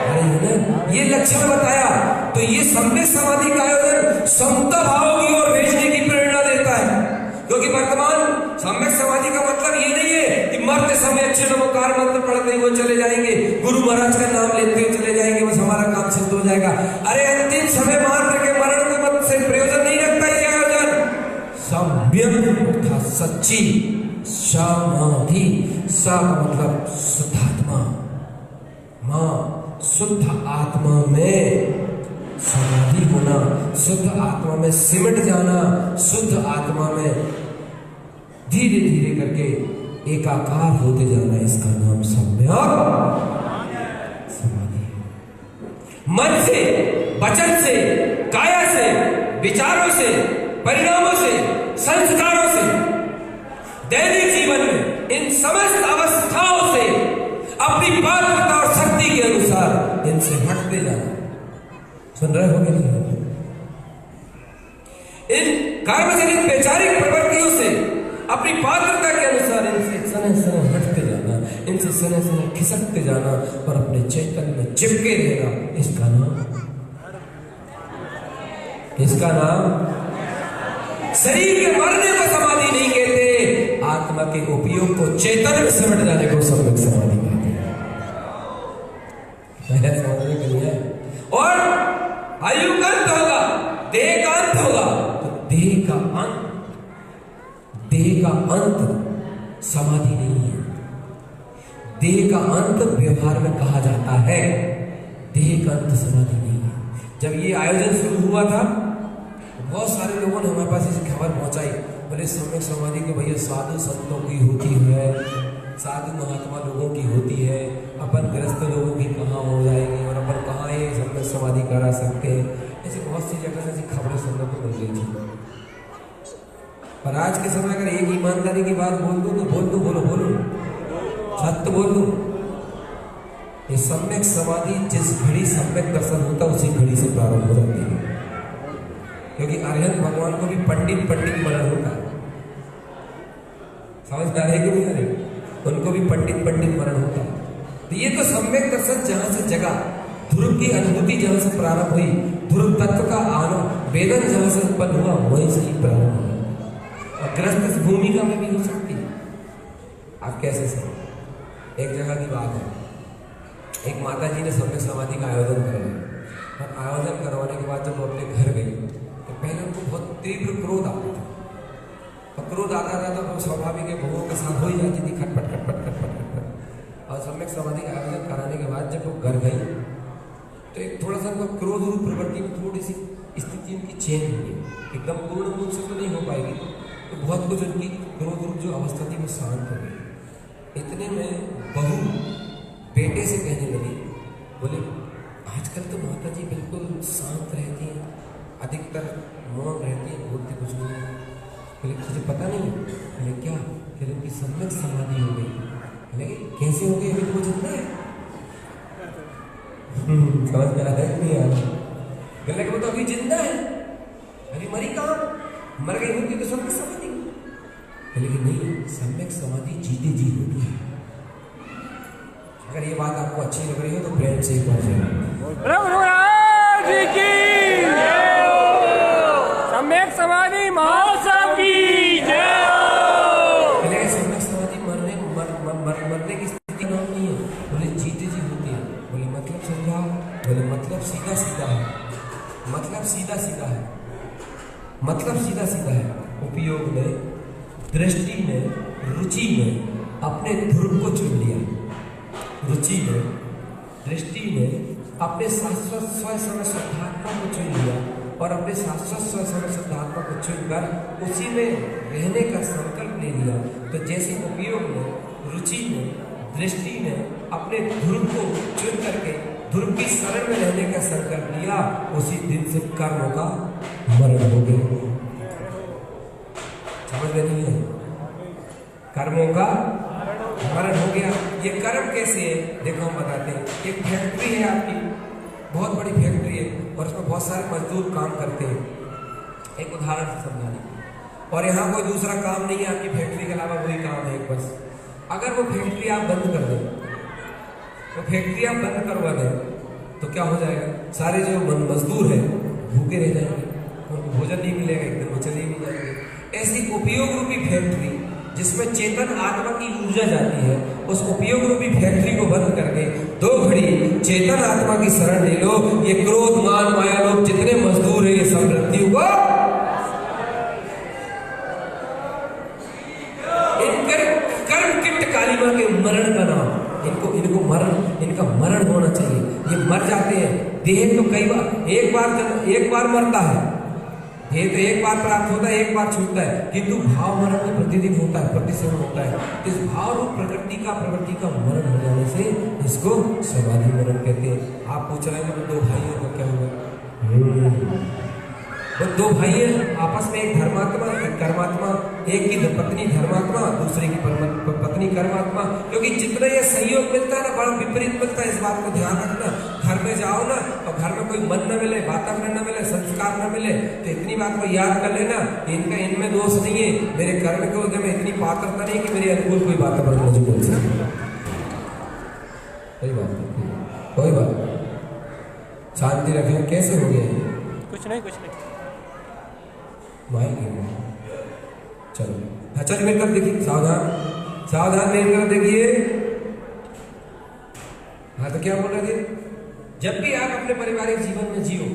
अरे है ना, ये लक्षण बताया। तो ये सम्यक समाधि का आयोजन समता भाव की ओर भेजने की प्रेरणा देता है, क्योंकि वर्तमान सम्यक समाधि का मतलब ये नहीं है कि मरते समय अच्छे नमोकार मंत्र पढ़ते हुए चले जाएंगे, गुरु महाराज का नाम लेते हुए चले जाएंगे, बस हमारा काम सिद्ध हो जाएगा। अरे अंतिम समय मात्र के मरण के मत से प्रयोजन नहीं रखता ये आयोजन। सम्यक था सच्ची समाधि, सा मतलब शुद्धात्मा, मां शुद्ध आत्मा में समाधि होना, शुद्ध आत्मा में सिमट जाना, शुद्ध आत्मा में धीरे धीरे करके एकाकार होते जाना, इसका नाम सम्यक समाधि है। मन से, वचन से, काया से, विचारों से, परिणामों से, संस्कारों से, दैनिक जीवन में इन समस्त अवस्थाओं से अपनी पात्रता और शक्ति के अनुसार इनसे हटते जाना। सुन रहे हो कि नहीं? इन कर्मजनित वैचारिक प्रवृत्तियों से अपनी पात्रता के अनुसार इनसे सने सने हटते जाना, इनसे सने सने खिसकते जाना और अपने चैतन्य में चिपके रहना, इसका नाम शरीर के मरने को समाधि नहीं कहते, आत्मा के उपयोग को चेतन में सिमट जाने को सम्यक समाधि कहते हैं। समझने के लिए और आयु का अंत होगा, देह का अंत होगा, तो देह का अंत समाधि नहीं है। देह का अंत व्यवहार में कहा जाता है, देह का अंत समाधि नहीं है। जब ये आयोजन शुरू हुआ था, बहुत सारे लोगों ने हमारे पास इस खबर पहुंचाई, बोले सम्यक समाधि के भैया साधु संतों की होती है, साधु महात्मा लोगों की होती है, अपन ग्रस्त लोगों की कहाँ हो जाएगी और अपन कहाँ ये सम्यक समाधि करा सकते हैं। ऐसी बहुत सी जगह से ऐसी खबरें सुनने को मिल गई थी। पर आज के समय अगर एक ईमानदारी की बात बोल दूं तो बोलो सत्य बोल दूं, ये सम्यक समाधि जिस घड़ी सम्यक दर्शन होता उसी घड़ी से प्रारंभ हो जाती है, क्योंकि अरिहंत भगवान को भी पंडित मरण होता है। समझ आ रहे कि नहीं आ रहे? उनको भी पंडित मरण होता है। तो ये तो सम्यक दर्शन जहां से जगा, ध्रुव की अनुभूति जहां से प्रारंभ हुई, ध्रुव तत्व का वेदन जहां से उत्पन्न हुआ, वहीं से ही प्रारंभ हुआ। और ग्रस्त भूमिका में भी हो सकती है। आप कैसे समझ? एक जगह की बात है, एक माता जी ने सम्यक समाधि का आयोजन करवाया और आयोजन करवाने के बाद जब वो अपने घर गई तो पहले उनको बहुत तीव्र क्रोध आता था, और क्रोध आता था तो स्वाभाविक है बहुओं के साथ हो ही जाती थी खटपट। और सम्यक समाधि का आयोजन कराने के बाद जब वो घर गई तो एक थोड़ा सा उनका क्रोध रूप प्रवृत्ति में थोड़ी सी स्थिति उनकी चेंज हुई, एकदम पूर्ण रूप से तो नहीं हो पाएगी, तो बहुत कुछ उनकी क्रोध रूप जो अवस्था थी वो शांत हो गई। इतने में बहू बेटे से कहने लगी, बोले आजकल तो माता जी बिल्कुल शांत रहती हैं, अधिकतर मौन रहती है, बोलती कुछ नहीं। बोले तुझे पता नहीं? बोले क्या? बोले उनकी सम्यक समाधि हो गई। बोले कैसे हो गई? अभी तो वो जिंदा है। समझ में आ रहा है नहीं आ रहा? बोले वो तो अभी जिंदा है, अभी मरी कहाँ? मर गई होती तो सम्यक समाधि। बोले कि नहीं, सम्यक समाधि जीते जी होती है। अगर ये बात आपको अच्छी लग रही हो तो प्रेम से एक बार मरने की स्थिति नाम नहीं है। बोले जीते जी होती है। बोले मतलब समझाओ। बोले मतलब सीधा सीधा है, मतलब सीधा सीधा है, मतलब सीधा सीधा है। उपयोग ने, दृष्टि ने, रुचि ने अपने ध्रुव को चुन लिया। रुचि ने, दृष्टि ने अपने शाश्वत स्व समय शुद्धात्मा को चुन लिया और अपने शाश्वत स्व समय शुद्धात्मा को चुनकर उसी में रहने का संकल्प ले लिया। तो जैसे उपयोग ने, रुचि ने, दृष्टि ने अपने ध्रुव को चुन करके ध्रुव की शरण में रहने का संकल्प लिया, उसी दिन से कर्मों का मरण हो गया। समझ में नहीं है? कर्मों का मरण हो गया। ये कर्म कैसे है देखो हम बताते हैं। एक फैक्ट्री है आपकी, बहुत बड़ी फैक्ट्री है और उसमें बहुत सारे मजदूर काम करते हैं। एक उदाहरण से समझाने, और यहाँ कोई दूसरा काम नहीं है आपकी फैक्ट्री के अलावा, वही काम है एक बस। अगर वो फैक्ट्री आप बंद कर दें, वो फैक्ट्री आप बंद करवा दें तो क्या हो जाएगा? सारे जो मजदूर हैं भूखे रह जाएंगे, उनको भोजन नहीं मिलेगा, एक दिन वो चले भी जाएंगे। ऐसी उपयोग रूपी फैक्ट्री जिसमें चेतन आत्मा की ऊर्जा जाती है, उस उपयोग रूपी फैक्ट्री को बंद करके 2 घड़ी चेतन आत्मा की शरण ले लो। ये क्रोध, मान, माया लोग जितने मजदूर हैं ये सब मृत्यु को कर्म किट कालिमा के मरण का नाम। इनको मरण, इनका मरण होना चाहिए। ये मर जाते हैं। देह तो कई बार एक बार मरता है, ये तो एक बार प्राप्त होता है, एक बार छूटता है, किंतु भाव मरण तो प्रतिदिन होता है, प्रतिक्षण होता है। इस भाव रूप प्रवृत्ति का मरण हो जाने से इसको समाधि मरण कहते हैं। आप पूछ रहे हैं तो 2 भाइयों का क्या हुआ? वो 2 भाई हैं आपस में, एक धर्मात्मा एक कर्मात्मा, एक की पत्नी धर्मात्मा, दूसरे की पत्नी कर्मात्मा। क्योंकि जितना ये सहयोग मिलता है ना, बड़ा विपरीत मिलता है। इस बात को ध्यान रखना। घर में जाओ ना और घर में कोई मन न मिले, वातावरण न मिले, संस्कार न मिले, तो इतनी बात को याद कर लेना, इनमें दोष नहीं है, मेरे कर्म के उदय में इतनी पात्रता नहीं कि मेरे अनुकूल कोई वातावरण मुझे मिल सके। कोई बात नहीं, कोई बात, शांति रखें। कैसे हो गया? कुछ नहीं, कुछ नहीं। चलो अच्छा मिलकर देखिए, सावधान सावधान मिलकर देखिए। हाँ तो क्या बोल रहे थे? जब भी आप अपने पारिवारिक जीवन में जियो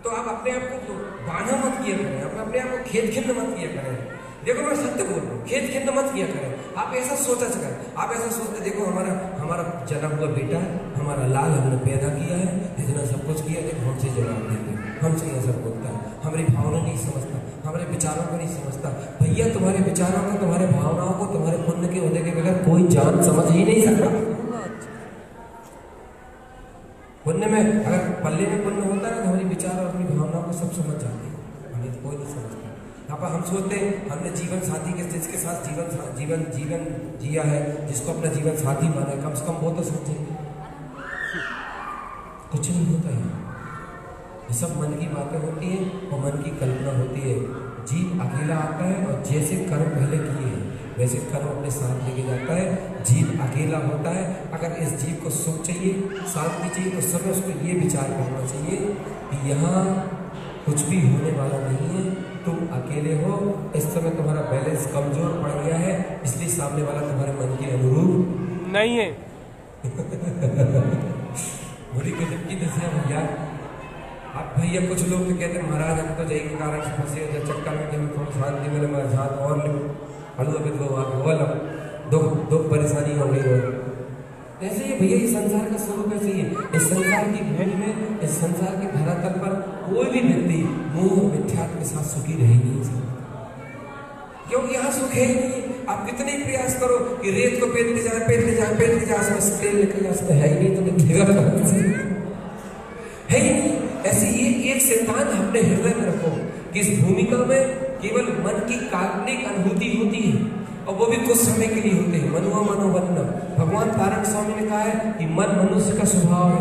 तो आप अपने आप को बांधा मत किया करें, अपने आप को खेद खिन्न मत किया करें। देखो मैं सत्य बोल रहा हूँ, खेद खिन्न मत किया करें। आप ऐसा सोचा करें, आप ऐसा सोचते देखो हमारा जन्म हुआ बेटा है, हमारा लाल हमने पैदा किया है, इतना सब कुछ किया, देखो हमसे जवाब देते, हमसे यह सब बोलता है, हमारी भावना नहीं समझता, हमारे विचारों को नहीं समझता। भैया तुम्हारे विचारों को, तुम्हारे भावनाओं को, तुम्हारे पुण्य के होने के बगैर कोई जान समझ ही नहीं सकता। पुण्य में अगर पल्ले में पुण्य होता है तो हमारी विचार और अपनी भावनाओं को सब समझ जाते हैं, हमें तो कोई नहीं समझता। यहाँ पर हम सोचते हैं हमने जीवन साथी जिसके साथ जीवन जिया है, जिसको अपना जीवन साथी माना है, कम से कम वो तो समझेंगे। कुछ नहीं होता है, ये सब मन की बातें होती हैं और मन की कल्पना होती है। जीव अकेला आता है और जैसे कर्म पहले किए हैं वैसे कर्म अपने साथ लेके जाता है। जीव अकेला होता है। अगर इस जीव को सुख चाहिए, शांति चाहिए, तो समय उसको ये विचार करना चाहिए कि यहाँ कुछ भी होने वाला नहीं है, तुम अकेले हो, इस समय तुम्हारा बैलेंस कमजोर पड़ गया है, इसलिए सामने वाला तुम्हारे मन के अनुरूप नहीं है। बुरी गजब की दशा भैया। अब भैया कुछ लोग तो कहते हैं महाराज हम तो जय के कारण से फंसे हो, चक्कर में कि थोड़ा शांति मिले, मैं हाथ और हलवा पे दो परेशानी हो गई। और ऐसे ही भैया, ये संसार का स्वरूप ऐसे ही है। इस संसार की भूमि में, इस संसार के धरातल पर कोई भी व्यक्ति मोह मिथ्यात्व के साथ सुखी रह नहीं सकता, क्योंकि यहाँ सुख है ही नहीं। आप कितने ही प्रयास करो कि रेत को पेटते जाए, उसमें तेल निकल जाए, उसमें है ही नहीं, तो निकलेगा कहाँ से? है ही नहीं। ऐसे ही एक सिद्धांत अपने हृदय में रखो कि इस भूमिका में केवल मन की काल्पनिक अनुभूति होती है, और वो भी कुछ समय के लिए होते हैं। मनुआ मनोवन्न, भगवान तारण स्वामी ने कहा है कि मन मनुष्य का स्वभाव है,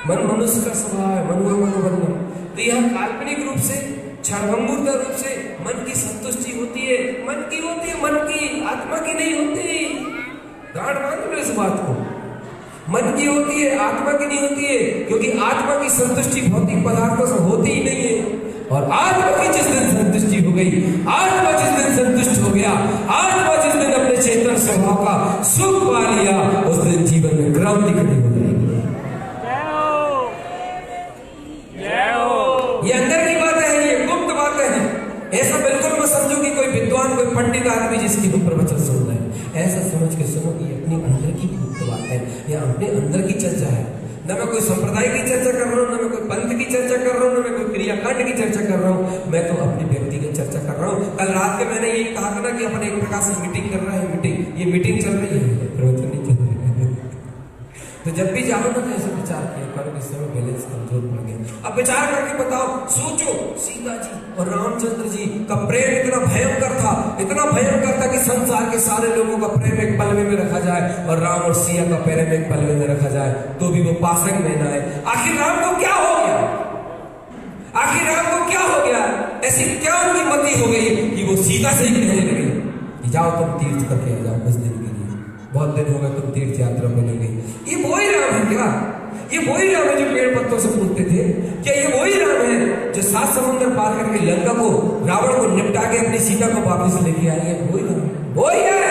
मन मनुष्य का स्वभाव है, मनुआ मनोवन्न। तो यह काल्पनिक रूप से, क्षणभंगुरता रूप से मन की संतुष्टि होती है, मन की होती है, मन की, आत्मा की नहीं होती। गाढ़ मान लो इस बात को, मन की होती है, आत्मा की नहीं होती है, क्योंकि आत्मा की संतुष्टि भौतिक पदार्थों से होती ही नहीं है। और आत्मा की जिस दिन संतुष्टि हो गई, आत्मा जिस दिन संतुष्ट हो गया, आत्मा जिस दिन अपने चेतन स्वभाव का सुख पा लिया, उस दिन जीवन में क्रांति खड़ी हो जाएगी। ये अंदर की बातें हैं, ये गुप्त बातें हैं। ऐसा बिल्कुल मत समझो कि कोई विद्वान, कोई पंडित आदमी जिसकी हम प्रवचन सुन रहे हैं, ऐसा समझ के सुनो कि अपनी अंदर की गुप्त बात है, या अपने अंदर की चर्चा है। न मैं कोई संप्रदाय की चर्चा कर रहा हूँ, न मैं कोई पंथ की चर्चा कर रहा हूँ, न मैं कोई क्रियाकांड की चर्चा कर रहा हूँ, मैं तो अपनी व्यक्तिगत चर्चा कर रहा हूँ। कल रात के मैंने यही कहा था ना कि अपन एक प्रकार से मीटिंग कर रहा है, मीटिंग, ये मीटिंग चल रही है, प्रवचन नहीं चल रही है। तो जब भी जाओ ना तो ऐसे विचार किया करो, इस समय बैलेंस कमजोर पड़ गया। अब विचार करके बताओ, सोचो, सीता जी और रामचंद्र जी का प्रेम इतना भयंकर था, इतना भयंकर था कि संसार के सारे लोगों का प्रेम एक पलवे में रखा जाए और राम और सिया का प्रेम एक पलवे में रखा जाए तो भी वो पासंग में ना आए। आखिर राम को क्या हो गया? आखिर राम को क्या हो गया? ऐसी क्या उनकी मति हो गई कि वो सीता से ही कहने लगे कि जाओ तुम तीर्थ करके आ जाओ, 10 दिन के लिए, बहुत दिन हो गए तुम तीर्थ यात्रा में नहीं गई। ये वही राम है क्या? ये वही राम है जो पेड़ पत्तों से पूछते थे? क्या ये वही राम है जो 7 समुद्र पार करके लंका को, रावण को निपटा के अपनी सीता को वापस लेके आई है? वही राम, वही है,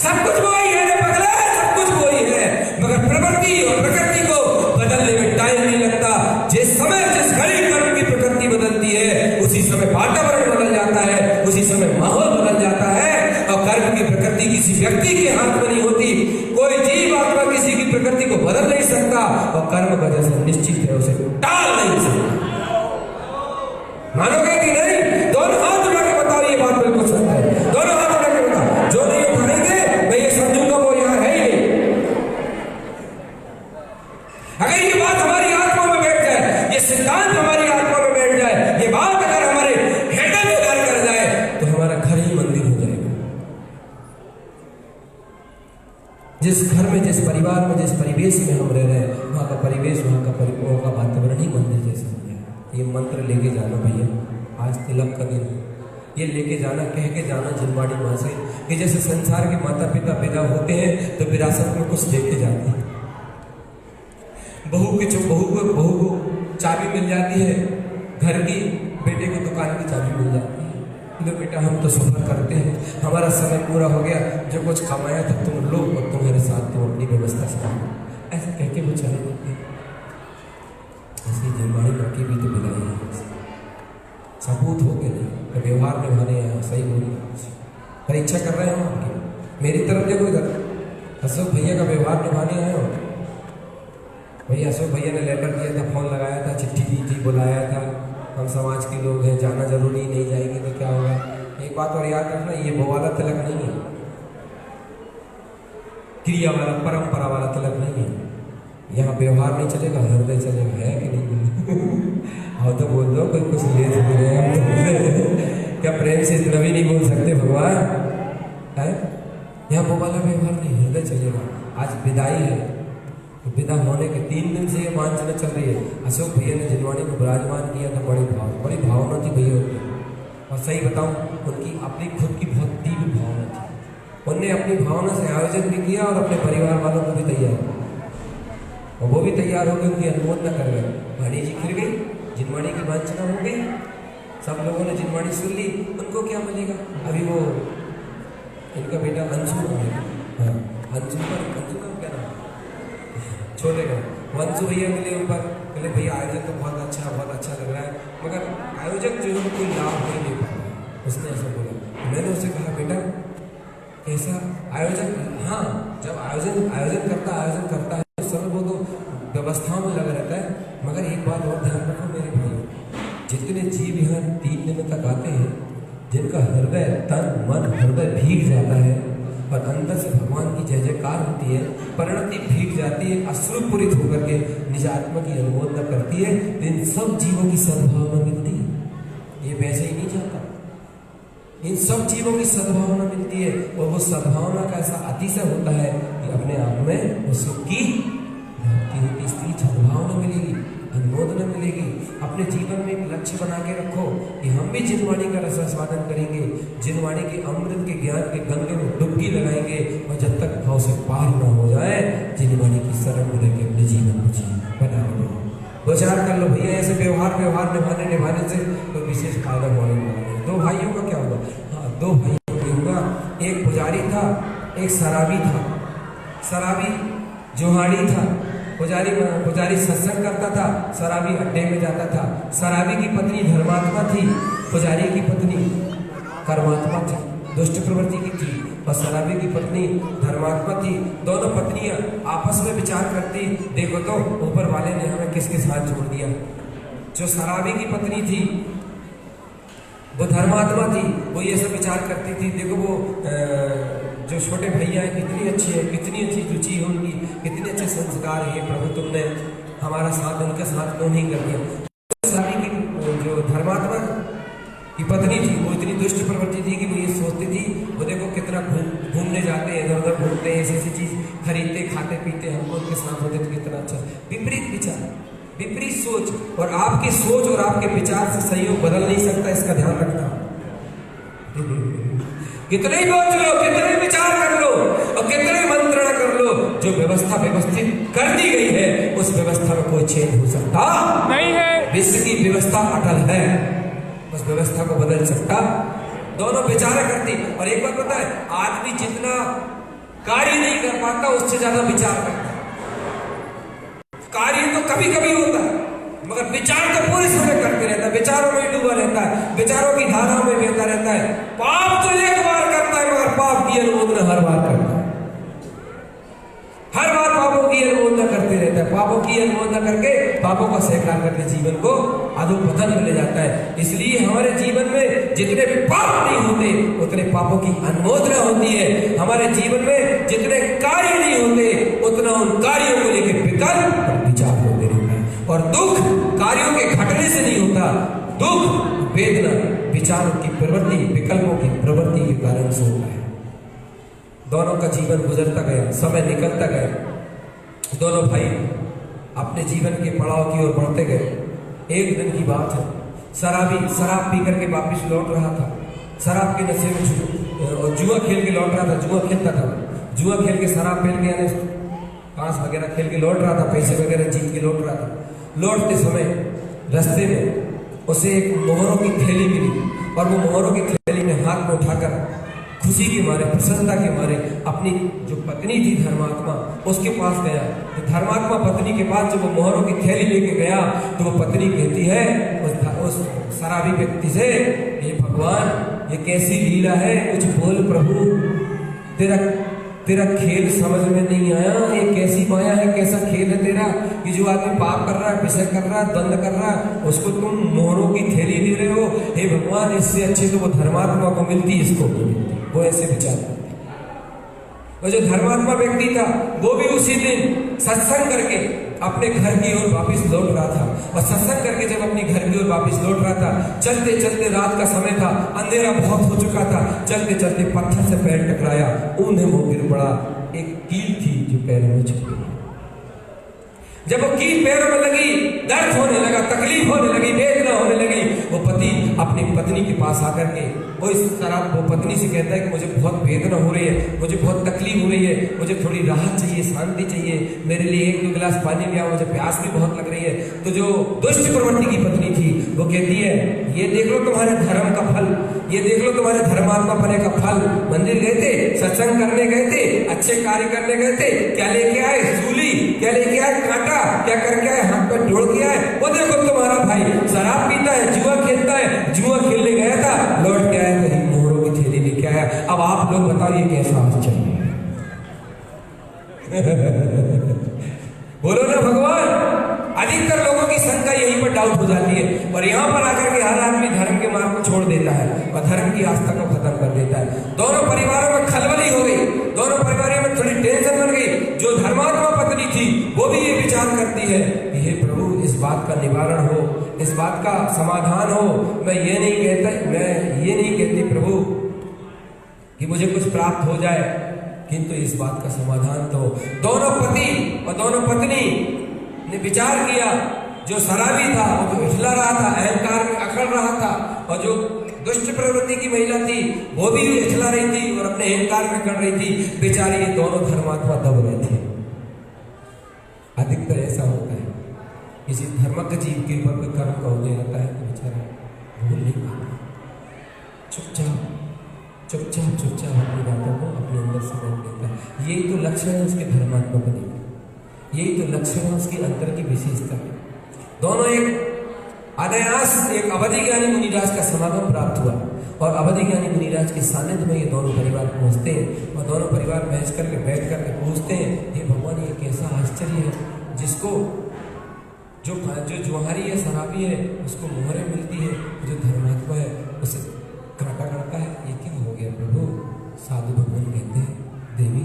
सब कुछ वही है रे पगला, सब कुछ वही है। मगर प्रकृति और प्रकृति को बदलने में टाइम नहीं लगता। जिस समय, जिस घड़ी कर्म की प्रकृति बदलती है, उसी समय वातावरण बदल जाता है, उसी समय माहौल बदल जाता है। और कर्म की प्रकृति किसी व्यक्ति के हाथ में नहीं होती। कोई जीव आत्मा किसी की प्रकृति को बदल नहीं सकता और कर्म का जैसा निश्चित है उसे टाल नहीं सकता। मानोगे कि नहीं? दोनों हाथ उठा के बताओ, ये बात बिल्कुल सत्य है। दोनों हाथ उठा के बताओ, जो नहीं उठाएंगे मैं ये समझूंगा वो यहाँ है ही नहीं। अगर ये बात हमारी आत्मा में बैठ जाए, ये सिद्धांत हमारी आत्मा में बैठ जाए, ये बात अगर हमारे हृदय में घर कर जाए तो हमारा घर ही मंदिर हो जाएगा। जिस घर में, जिस परिवार में, जिस परिवेश में हम रह रहे हैं, वहाँ का परिवेश, वहाँ का वातावरण ही मंदिर जैसा हो गया। ये मंत्र लेके जाना भैया, आज तिलक का दिन है, ये लेके जाना, कह के जाना जिनवाड़ी माँ से कि जैसे संसार के माता पिता पैदा होते हैं तो विरासत में कुछ देके जाते हैं। बहू को चाबी मिल जाती है घर की, बेटे को दुकान की चाबी मिल जाती है। लो बेटा हम तो सफर करते हैं, हमारा समय पूरा हो गया, जो कुछ कमाया था तुम लो और तुम्हारे साथ तुम अपनी व्यवस्था से ऐसे कह के वो चले जाते हैं। ऐसी जनवाड़ी माँ की भी तो विदाई है, सबूत हो के नहीं तो व्यवहार निभाने आया, सही बोली परीक्षा कर रहे हैं आपकी। मेरी तरफ देखो इधर, अशोक भैया का व्यवहार निभाने आए हो भैया। अशोक भैया ने लेटर दिया था, फोन लगाया था, चिट्ठी दी थी, बुलाया था, हम समाज के लोग हैं, जाना जरूरी नहीं, जाएंगे तो क्या होगा। एक बात और याद रखना, ये वो वाला तिलक नहीं है, क्रिया वाला, परंपरा वाला तिलक नहीं है। यहाँ व्यवहार नहीं चलेगा, हृदय चलेगा, है कि नहीं? हाँ तो बोल दो, कोई कुछ ले तो रहे हैं, क्या प्रेम से इतना भी नहीं बोल सकते भगवान है? यहाँ वो वाला व्यवहार नहीं, हृदय चलेगा। आज विदाई है, विदा होने के 3 दिन से ये वांछना चल रही है। अशोक भैया ने जिनवाणी को विराजमान किया था, बड़ी भावना थी भैया उनकी। और सही बताऊं, उनकी अपनी खुद की बहुत तीव्र भावना थी। उनने अपनी भावना से आयोजन भी किया और अपने परिवार वालों को भी तैयार किया, और वो भी तैयार होकर उनकी अनुमोदना कर गए। वाणी जी खिल गई, जिनवाणी की वांछना हो गई, सब लोगों ने जिनवाणी सुन ली। उनको क्या मिलेगा? अभी वो इनका बेटा अंशु, हाँ अंशु का क्या नाम, छोटे का वंशु भैया मिले ऊपर, बोले भैया आयोजन तो बहुत अच्छा लग रहा है, मगर आयोजक जो है कोई लाभ नहीं ले पा रहा। उसने ऐसा बोला। मैंने उससे कहा बेटा कैसा आयोजन? हाँ, जब आयोजन करता है उस समय वो तो व्यवस्थाओं में लगा रहता है, मगर एक बात और ध्यान रखो मेरे भाई, जितने जीव यहाँ 3 दिन तक आते हैं, जिनका हृदय, तन, मन, हृदय भीग जाता है और अंदर से भगवान की जय जयकार होती है, परिणति भीग जाती है, अश्रुपूरित होकर के निज आत्मा की अनुमोदना करती है, तो इन सब जीवों की सद्भावना मिलती है। ये वैसे ही नहीं जाता, इन सब जीवों की सद्भावना मिलती है। और वो सद्भावना का ऐसा अतिशय होता है कि अपने आप में वो सुख की प्राप्ति होती, इसकी सद्भावना मिलेगी, अनुमोदना मिलेगी। अपने जीवन में एक लक्ष्य बना के रखो कि हम भी जिनवाणी का रसास्वादन करेंगे, जिनवाणी के अमृत के ज्ञान के गंगे में डुबकी लगाएंगे, और जब तक भाव से पार न हो जाए, जिनवाणी की शरण में रहकर अपने जीवन को बना लो। विचार कर लो भैया, ऐसे व्यवहार निभाने से कोई विशेष फायदा होने वाला नहीं। 2 भाइयों का क्या हुआ? हाँ, 2 भाइयों का हुआ। एक पुजारी था, एक शराबी था। शराबी जोहाड़ी था। पुजारी सत्संग करता था, शराबी अड्डे में जाता था। शराबी की पत्नी धर्मात्मा थी, पुजारी की पत्नी कर्मात्मा थी, दुष्ट प्रवृत्ति की थी। और शराबी की पत्नी धर्मात्मा थी। दोनों पत्नियां आपस में विचार करती, देखो तो ऊपर वाले ने हमें किसके साथ जोड़ दिया। जो शराबी की पत्नी थी वो धर्मात्मा थी, वो ये सब विचार करती थी, देखो वो जो छोटे भैया है कितनी अच्छी है, कितनी अच्छी रुचि है उनकी, कितने अच्छे संस्कार है प्रभु, तुमने हमारा साथ उनका साथ क्यों नहीं कर दिया। शराबी की जो धर्मात्मा की पत्नी थी वो इतनी दुष्ट प्रवृत्ति थी कि वो ये सोचती थी, वो देखो कितना घूमने जाते हैं, इधर उधर घूमते हैं, ऐसी ऐसी चीज खरीदते खाते पीते, हमको उनके साथ होते तो कितना अच्छा। विपरीत विचार, विपरीत सोच, और आपकी सोच और आपके विचार से सहयोग बदल नहीं सकता, इसका ध्यान रखना। कितने ही सोच लो, कितने विचार कर लो और कितने मंत्रणा कर लो, जो व्यवस्था व्यवस्थित कर दी गई है उस व्यवस्था में कोई चेंज हो सकता नहीं है। विश्व की व्यवस्था अटल है, उस व्यवस्था को बदल सकता। दोनों विचार करती। और एक बात पता है, आदमी जितना कार्य नहीं कर पाता उससे ज्यादा विचार करता है। कार्य तो कभी कभी होता है मगर विचार तो पूरे समय करते रहता है, विचारों में डूबा रहता है, विचारों की धारा में बहता रहता है। पाप तो एक बार करता है मगर पाप की अनुमोदना हर बार करता है, हर बार पापों की अनुमोदना करते रहता है। पापों की अनुमोदना करके पापों का स्वीकार करके जीवन को अधोपतन में ले जाता है। इसलिए हमारे जीवन में जितने पाप नहीं होते उतने पापों की अनुमोदना होती है। हमारे जीवन में जितने कार्य नहीं होते उतना उन कार्यों को लेकर विकल्प और विचार होते रहता है। और दुख कार्यों के घटने से नहीं होता, दुख वेदना विचारों की प्रवृत्ति, विकल्पों की प्रवृत्ति के कारण से होता है। दोनों का जीवन गुजरता गया, समय निकलता गया, दोनों भाई अपने जीवन के पड़ाव की ओर बढ़ते गए। एक दिन की बात है, शराबी शराब पी करके वापिस लौट रहा था। शराब के नशे में जुआ खेल के लौट रहा था, जुआ खेलता था, जुआ खेल के शराब पी के यानी ताश वगैरह खेल के लौट रहा था, पैसे वगैरह जीत के लौट रहा था। लौटते समय रास्ते में उसे एक मोहरों की थैली मिली और वो मोहरों की थैली में हाथ में उठाकर खुशी के मारे, प्रसन्नता के मारे अपनी जो पत्नी थी धर्मात्मा उसके पास गया। तो धर्मात्मा पत्नी के पास जब वो मोहरों की थैली लेके गया तो वो पत्नी कहती है उस शराबी व्यक्ति से, ये भगवान ये कैसी लीला है, कुछ बोल प्रभु, तेरा खेल समझ में नहीं आया, ये कैसी माया है, कैसा खेल है तेरा कि जो आदमी पाप कर रहा है, विषय कर रहा है, द्वंद कर रहा है, उसको तुम मोहरों की थैली दे रहे हो। हे भगवान, इससे अच्छे तो वो धर्मात्मा को मिलती, इसको नहीं मिलती। वो ऐसे विचार करते। वो जो धर्मात्मा व्यक्ति था वो भी उसी दिन सत्संग करके अपने घर की ओर वापस लौट रहा था। और सत्संग करके जब अपने घर की ओर वापस लौट रहा था, चलते चलते रात का समय था, अंधेरा बहुत हो चुका था, चलते चलते पत्थर से पैर टकराया, ऊंधे मुंह गिर पड़ा। एक कील थी जो पैरों में छुप गई। जब वो कील पैरों में लगी, दर्द होने लगा, तकलीफ होने लगी, वेदना होने लगी। वो पति अपनी पत्नी के पास आकर के वो पत्नी से कहता है कि मुझे बहुत वेदना हो रही है, मुझे बहुत तकलीफ हो रही है, मुझे थोड़ी राहत चाहिए, शांति चाहिए, मेरे लिए 1-2 गिलास पानी ले आओ, मुझे प्यास भी बहुत लग रही है। तो जो दुष्ट प्रवृत्ति की पत्नी थी वो कहती है, ये देख लो तुम्हारे धर्म का फल, ये देख लो तुम्हारे धर्मात्मा पने का फल। मंदिर गए थे, सत्संग करने गए थे, अच्छे कार्य करने गए थे, क्या लेके आए? सूली। क्या लेके आए? कांटा। क्या करके आए? हाथ पर ढोल के आए। वो देखो तुम्हारा भाई शराब पीता है, जुआ खेलता है, जुआ खेलने गया था, लौट के आया कहीं मोहरों की थैली लेके आया। अब आप लोग बताओ ये कैसा आश्चर्य है। बोलो ना भगवान। अधिकतर लोगों की शंका यहीं पर डाउट हो जाती है और यहाँ पर आकर के हर आदमी धर्म के मार्ग को छोड़ देता है और धर्म की आस्था को खत्म कर देता है। दोनों परिवारों में खलबली हो गई, दोनों परिवारों में थोड़ी टेंशन बन गई। जो धर्मात्मा पत्नी थी वो भी ये विचार करती है कि हे प्रभु, इस बात का निवारण हो, इस बात का समाधान हो। मैं ये नहीं कहती प्रभु कि मुझे कुछ प्राप्त हो जाए, किंतु इस बात का समाधान तो। दोनों पति और दोनों पत्नी ने विचार किया। जो शराबी था वो तो हिला रहा था, अहंकार में अकड़ रहा था, और जो दुष्ट प्रवृत्ति की महिला थी वो भी हिला रही थी और अपने अहंकार में कर रही थी। बेचारी ये दोनों धर्मात्मा दब रहे थे। अधिकतर ऐसा होता है, किसी धर्मज्ञ जीव के ऊपर कोई कर्म का उदय होता है तो बेचारा भूल नहीं पाता, चुपचाप अपनी बातों को अपने अंदर से यही तो लक्षण है उसके धर्मात्मा बने, यही तो लक्षण है उसके अंतर की विशेषता। दोनों एक अनायास एक अवधि ज्ञानी मुनिराज का समागम प्राप्त हुआ और अवधि ज्ञानी मुनिराज के सानिध्य में ये दोनों परिवार पहुंचते हैं और दोनों परिवार बैठ करके पूछते हैं, हे भगवान ये कैसा आश्चर्य है जिसको जो जुहारी है, शराबी है, उसको मोहरें मिलती है, जो धर्मात्मा है उसे काटा करता है, ये क्या हो गया प्रभु? साधु भगवान कहते हैं, देवी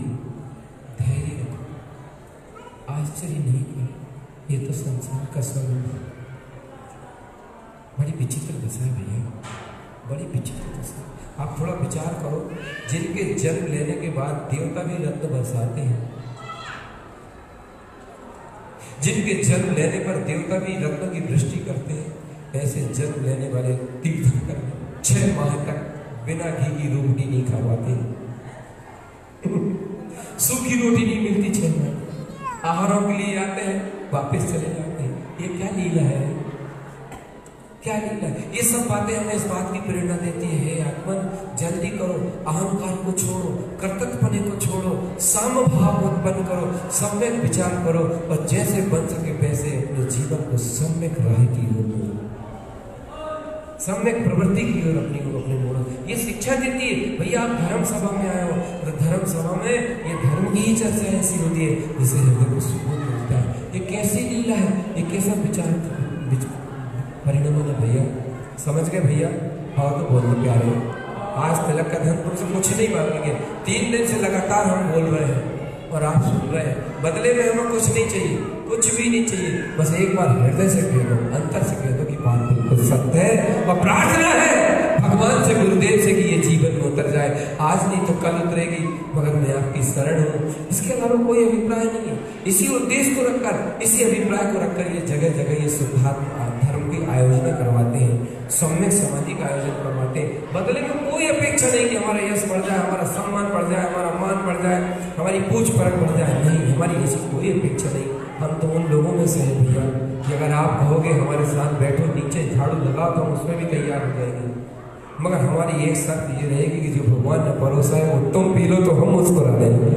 धैर्य रखो, आश्चर्य नहीं कर, ये तो संसार का स्वरूप है। बड़ी विचित्र दशा है भैया, बड़ी विचित्र दशा। आप थोड़ा विचार करो, जिनके जन्म लेने के बाद देवता भी रत्न बरसाते हैं, जिनके जन्म लेने पर देवता भी रत्नों की वृष्टि करते हैं, ऐसे जन्म लेने वाले तीर्थंकर 6 माह तक बिना घी की रोटी नहीं खा पाते, सूखी रोटी नहीं मिलती 6 माह, आहारों के लिए आते हैं वापस चले जाते हैं। ये क्या लीला है, क्या लीला है? ये सब बातें हमें इस बात की प्रेरणा देती है, हे आत्मन जल्दी करो, अहंकार को छोड़ो, कर्तव्यपने को छोड़ो, साम भाव उत्पन्न करो, सम्यक विचार करो और जैसे बन सके वैसे अपने जीवन को सम्यक राह की ओर मोड़ो, सम्यक प्रवृत्ति की ओर अपने मोड़ो। ये शिक्षा देती है। भैया आप धर्म सभा में आए हो तो धर्म सभा में ये धर्म की ही चर्चा ऐसी होती है जिससे हृदय को सुकून मिलता है। ये कैसी लीला है, ये कैसा विचार परिणाम है भैया, समझ गए भैया? हाँ तो बोल दो प्यारे, आज तिलक का धन तुमसे कुछ नहीं मांगेंगे, 3 दिन से लगातार हम बोल रहे हैं और आप सुन रहे हैं, बदले में हमें कुछ नहीं चाहिए, कुछ भी नहीं चाहिए, बस एक बार हृदय से कह दो, अंतर से कह दो कि बात बिल्कुल सत्य है और प्रार्थना है भगवान से, गुरुदेव से कि ये जीवन में उतर जाए, आज नहीं तो कल उतरेगी, मगर मैं आपकी शरण हूँ। इसके अलावा कोई अभिप्राय नहीं है। इसी उद्देश्य को रखकर, इसी अभिप्राय को रखकर ये जगह जगह ये शुद्धात्मा धर्म की आयोजना करवाते हैं, सम्यक सामाजिक आयोजन करवाते हैं। बदले में कोई अपेक्षा नहीं कि हमारा यश बढ़ जाए, हमारा सम्मान बढ़ जाए, हमारा मान बढ़ जाए, हमारी पूछ परख बढ़ जाए, नहीं, हमारी ऐसी कोई अपेक्षा नहीं। हम तो उन लोगों में से हैं भैया कि अगर आप कहोगे हमारे साथ बैठो, नीचे झाड़ू लगाओ, तो हम उसमें भी तैयार हो जाएंगे, मगर हमारी एक शर्त ये रहेगी कि जो भगवान ने परोसा है वो तुम पी लो तो हम मुस्कुरा देंगे।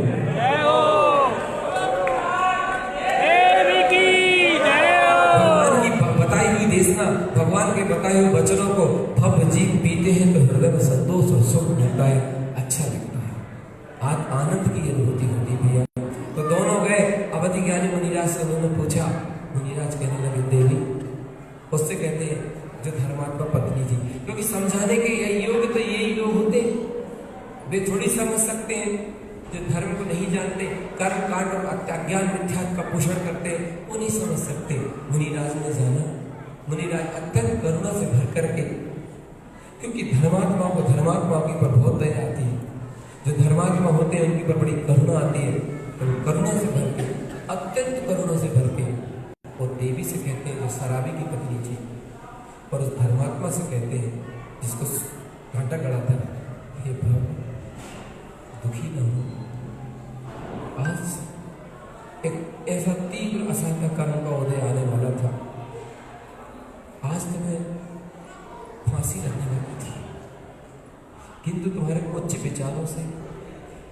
भगवान के बताए हुए वचनों को भव जीव पीते हैं तो हृदय में संतोष और सुख मिलता है, अच्छा लगता है, आज आनंद की अनुभूति होती भैया। तो दोनों गए अवधि ज्ञानी मुनिराज से, उन्होंने पूछा, मुनिराज कहने लगे, देवी, उससे कहते हैं जो धर्मात्मा पत्नी थी, क्योंकि समझाने के योग्य तो यही लोग होते, वे थोड़ी समझ सकते हैं जो धर्म को नहीं जानते, कर्म कांड और अज्ञान मिथ्यात्व का पोषण करते, वो नहीं समझ सकते। मुनिराज ने जाना, मुनिराज अत्यंत करुणा से भर करके, क्योंकि धर्मात्माओं को धर्मात्माओं के ऊपर बहुत दया आती है, जो धर्मात्मा होते हैं उनके ऊपर बड़ी करुणा आती है, तो करुणा से भर के, अत्यंत करुणा से भर के, और देवी से कहते हैं जो शराबी की पत्नी थी, और उस धर्मात्मा से कहते हैं जिसको घाटा गड़ा था, हे प्रभु दुखी न हो, आज एक ऐसा तीव्र असाध्य कर्म का उदय आने वाला था, आज तुम्हें फांसी लगने वाली थी, किंतु तुम्हारे उच्च विचारों से,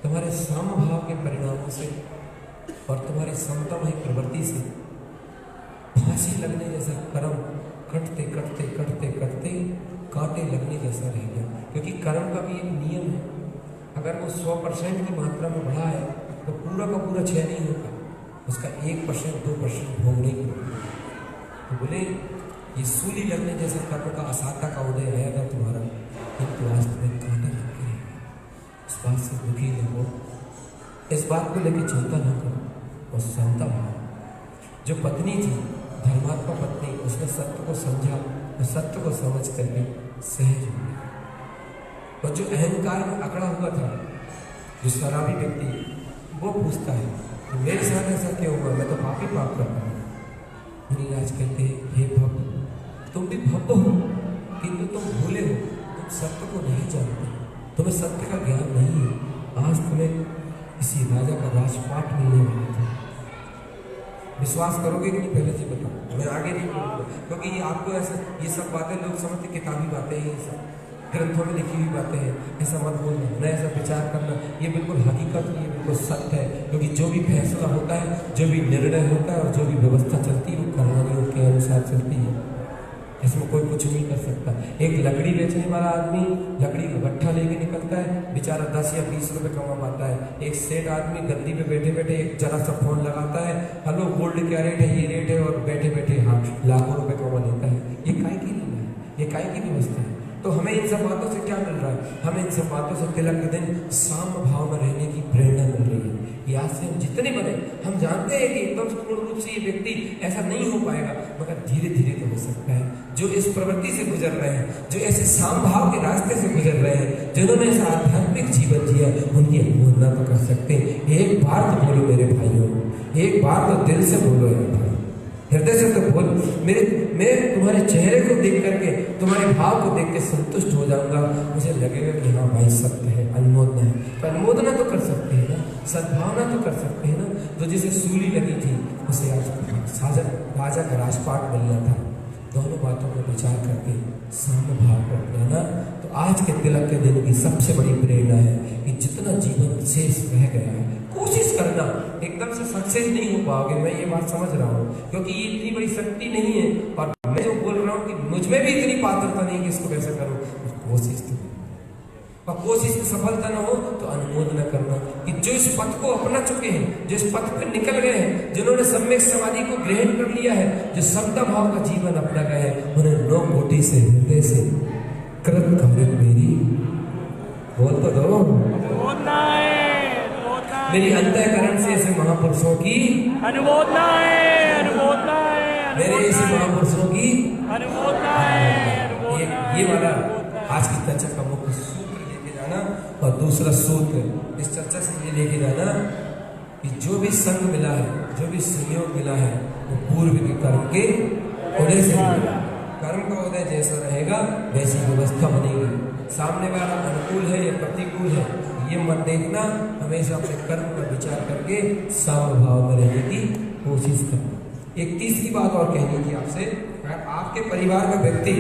तुम्हारे सामभाव के परिणामों से और तुम्हारी समतामय प्रवृत्ति से फांसी लगने जैसा कर्म कटते कटते कटते कटते कांटे लगने जैसा रह गया। क्योंकि कर्म का भी एक नियम है, अगर वो 100% की मात्रा में बढ़ा है तो पूरा का पूरा क्षय नहीं होगा, उसका 1% 2% भोगने की होगा। तो बोले ये सूली लगने जैसा कर्म का असाध्य का उदय रहेगा तुम्हारा, किंतु आज तुम्हें कांटे लग गए, इस बात से दुखी न हो, इस बात को लेकर चिंता न करो और शांता भाव। जो पत्नी थी धर्मात्मा पत्नी, उसने सत्य को समझा और सत्य को समझ करके सहज हो गई। और जो अहंकार में अकड़ा हुआ था, जो शराबी व्यक्ति, वो पूछता है तो मेरे साथ ऐसा क्यों हुआ, मैं तो पाप ही पाप करता हूँ। मुनिराज कहते हैं, हे भक्त, तुम भी भक्त हो, किंतु तुम भूले हो, तुम सत्य को नहीं जानते, तुम्हें सत्य का ज्ञान नहीं है। आज तुम्हें किसी राजा का राजपाट मिलने वाला था, विश्वास करोगे कि नहीं पहले से बताओ, मैं आगे नहीं बोलूँगा, क्योंकि ये आपको ऐसा ये सब बातें लोग समझते किताबी बातें हैं, ये सब ग्रंथों में लिखी हुई बातें हैं, ऐसा मत बोलना, न ऐसा विचार करना, ये बिल्कुल हकीकत, ये बिल्कुल सत्य है। क्योंकि जो भी फैसला होता है, जो भी निर्णय होता है और जो भी व्यवस्था चलती है वो कहानियों के अनुसार चलती है, इसमें कोई कुछ नहीं कर सकता। एक लकड़ी बेचने वाला आदमी लकड़ी का गट्ठा लेके निकलता है, बेचारा 10 या 20 रुपए कमा पाता है। एक सेठ आदमी गद्दी पे बैठे बैठे एक जरा सा फोन लगाता है, हेलो गोल्ड क्या रेट है, ये रेट है, और बैठे बैठे लाखों रुपए कमा लेता है। ये काय की लीला है, ये काय की व्यवस्था है। तो हमें इन सब बातों से क्या मिल रहा है? हमें इन सब बातों से तिलक के दिन साम भाव में रहने की प्रेरणा मिल रही है। यहाँ से हम जितने बने, हम जानते हैं कि एकदम से पूर्ण रूप से ये व्यक्ति ऐसा नहीं हो पाएगा, मगर धीरे धीरे तो हो सकता है। जो इस प्रवृत्ति से गुजर रहे हैं, जो ऐसे साम भाव के रास्ते से गुजर रहे हैं, जिन्होंने ऐसा आध्यात्मिक जीवन जिया, उनकी अनुमोदना तो कर सकते हैं। एक बार तो बोलो मेरे भाइयों, एक बार तो दिल से बोलो यार भाई, हृदय से तो बोल। मैं तुम्हारे चेहरे को देख करके, तुम्हारे भाव को देख के संतुष्ट हो जाऊंगा। मुझे लगेगा कि हाँ भाई सत्य है, अनुमोदना है। तो अनुमोदना तो कर सकते हैं ना, सद्भावना तो कर सकते हैं ना। तो जिसे सूली लगी थी उसे आज राजा का राजपाट मिलना था। दोनों बातों में विचार करके साम भाव को अपनाना। तो आज के तिलक के दिन की सबसे बड़ी प्रेरणा है कि जितना जीवन शेष रह गया है, कोशिश करना। एकदम से सक्सेस नहीं हो पाओगे, मैं ये बात समझ रहा हूँ, क्योंकि ये इतनी बड़ी शक्ति नहीं है। और मैं जो बोल रहा हूँ कि मुझ में भी इतनी पात्रता नहीं कि इसको कैसे करूँ, कोशिश तो, और कोशिश में सफलता ना हो तो अनुमोदना करना कि जो इस पथ को अपना चुके हैं, जो इस पथ पर निकल गए हैं, जिन्होंने सम्यक समाधि को ग्रहण कर लिया है, जो शब्द भाव का जीवन अपना गए हैं, उन्हें 9 कोटि से हृदय से कृत कार्य मेरी बोल तो दो, मेरी अंतःकरण से ऐसे महापुरुषों की अनुमोदना है, अनुमोदना है, मेरे ऐसे महापुरुषों की अनुमोदना है। ये वाला आज की चर्चा का मुख्य सूत्र लेके जाना। और दूसरा सूत्र इस चर्चा से ये लेके जाना कि जो भी संग मिला है, जो भी सहयोग मिला है, वो पूर्व के कर्म के उदय से मिला। कर्म का उदय जैसा रहेगा वैसी व्यवस्था बनेगी। सामने वाला अनुकूल है या प्रतिकूल है, ये मत देखना। हमेशा अपने कर्म पर विचार करके साम भाव में रहने की कोशिश करना। एक तीसरी बात और कहनी थी आपसे, अगर आपके परिवार का व्यक्ति,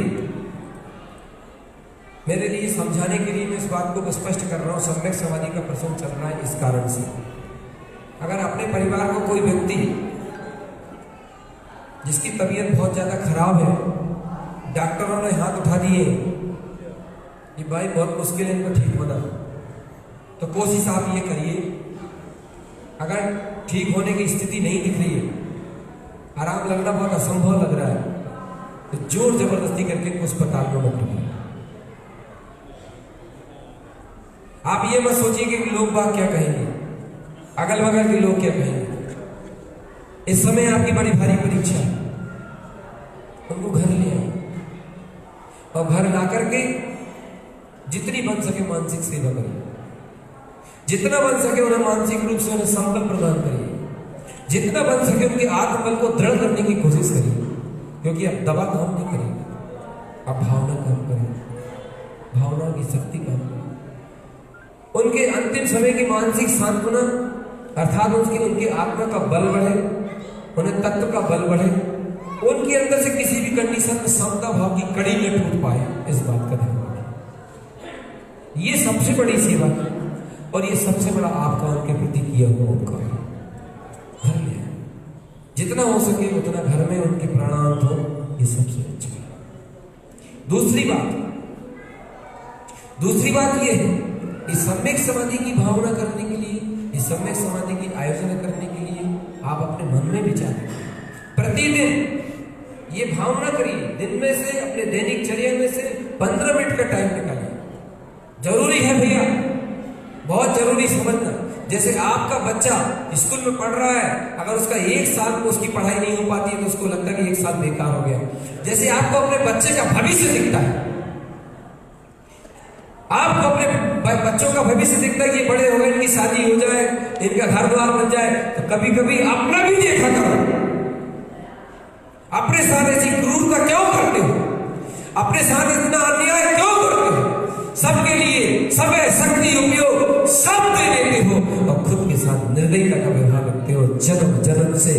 मेरे लिए समझाने के लिए मैं इस बात को स्पष्ट कर रहा हूँ, सम्यक समाधि का प्रसंग चल रहा है इस कारण से। अगर अपने परिवार को कोई व्यक्ति जिसकी तबीयत बहुत ज्यादा खराब है, डॉक्टरों ने हाथ उठा दिए कि भाई बहुत मुश्किल है इनको ठीक होना, तो कोशिश आप ये करिए, अगर ठीक होने की स्थिति नहीं दिख रही है, आराम लगना बहुत असंभव लग रहा है, तो जोर जबरदस्ती करके उस अस्पताल में मत रखिए। आप ये मत सोचिए कि लोग बात क्या कहेंगे, अगल बगल के लोग क्या कहेंगे। इस समय आपकी बड़ी भारी परीक्षा है, उनको घर ले आए और घर ला करके जितनी बन सके मानसिक सेवा करिए, जितना बन सके उन्हें मानसिक रूप से उन्हें संबल प्रदान करिए, जितना बन सके उनके आत्मबल को दृढ़ करने की कोशिश करिए। क्योंकि अब दवा काम नहीं करेगी, अब भावना काम करेगी, भावना की शक्ति काम करेगी। उनके अंतिम समय की मानसिक सांत्वना अर्थात उनके आत्मा का बल बढ़े, उन्हें तत्व का बल बढ़े, उनके अंदर से किसी भी कंडीशन में समता भाव की कड़ी न टूट पाए, इस बात का ध्यान रखें। ये सबसे बड़ी सेवा है और ये सबसे बड़ा आपका उनके प्रति किया हुआ उपकार है। घर ले जितना हो सके उतना घर में उनके प्रणाम दो, ये सबसे अच्छा है। दूसरी बात ये है, इस सम्यक समाधि की भावना करने के लिए, इस सम्यक समाधि की आयोजन करने के लिए आप अपने मन में विचार करिए, प्रतिदिन ये भावना करिए। दिन में से, अपने दैनिक चर्या में से 15 मिनट का टाइम निकालिए। जरूरी है भैया, बहुत जरूरी समझना। जैसे आपका बच्चा स्कूल में पढ़ रहा है, अगर उसका 1 साल में उसकी पढ़ाई नहीं हो पाती है तो उसको लगता है कि 1 साल बेकार हो गया। जैसे आपको अपने बच्चे का भविष्य दिखता है, आपको अपने बच्चों का भविष्य दिखता है कि बड़े हो गए, इनकी शादी हो जाए, इनका घर द्वार बन जाए, तो कभी कभी अपना भी देखा करो। अपने साथ ऐसी क्रूरता क्यों करते हो? अपने साथ इतना अन्याय क्यों करते हो? सबके लिए समय शक्ति उपयोग सब दे देते हो और खुद के साथ निर्दयता का व्यवहार रखते हो। जन्म जन्म से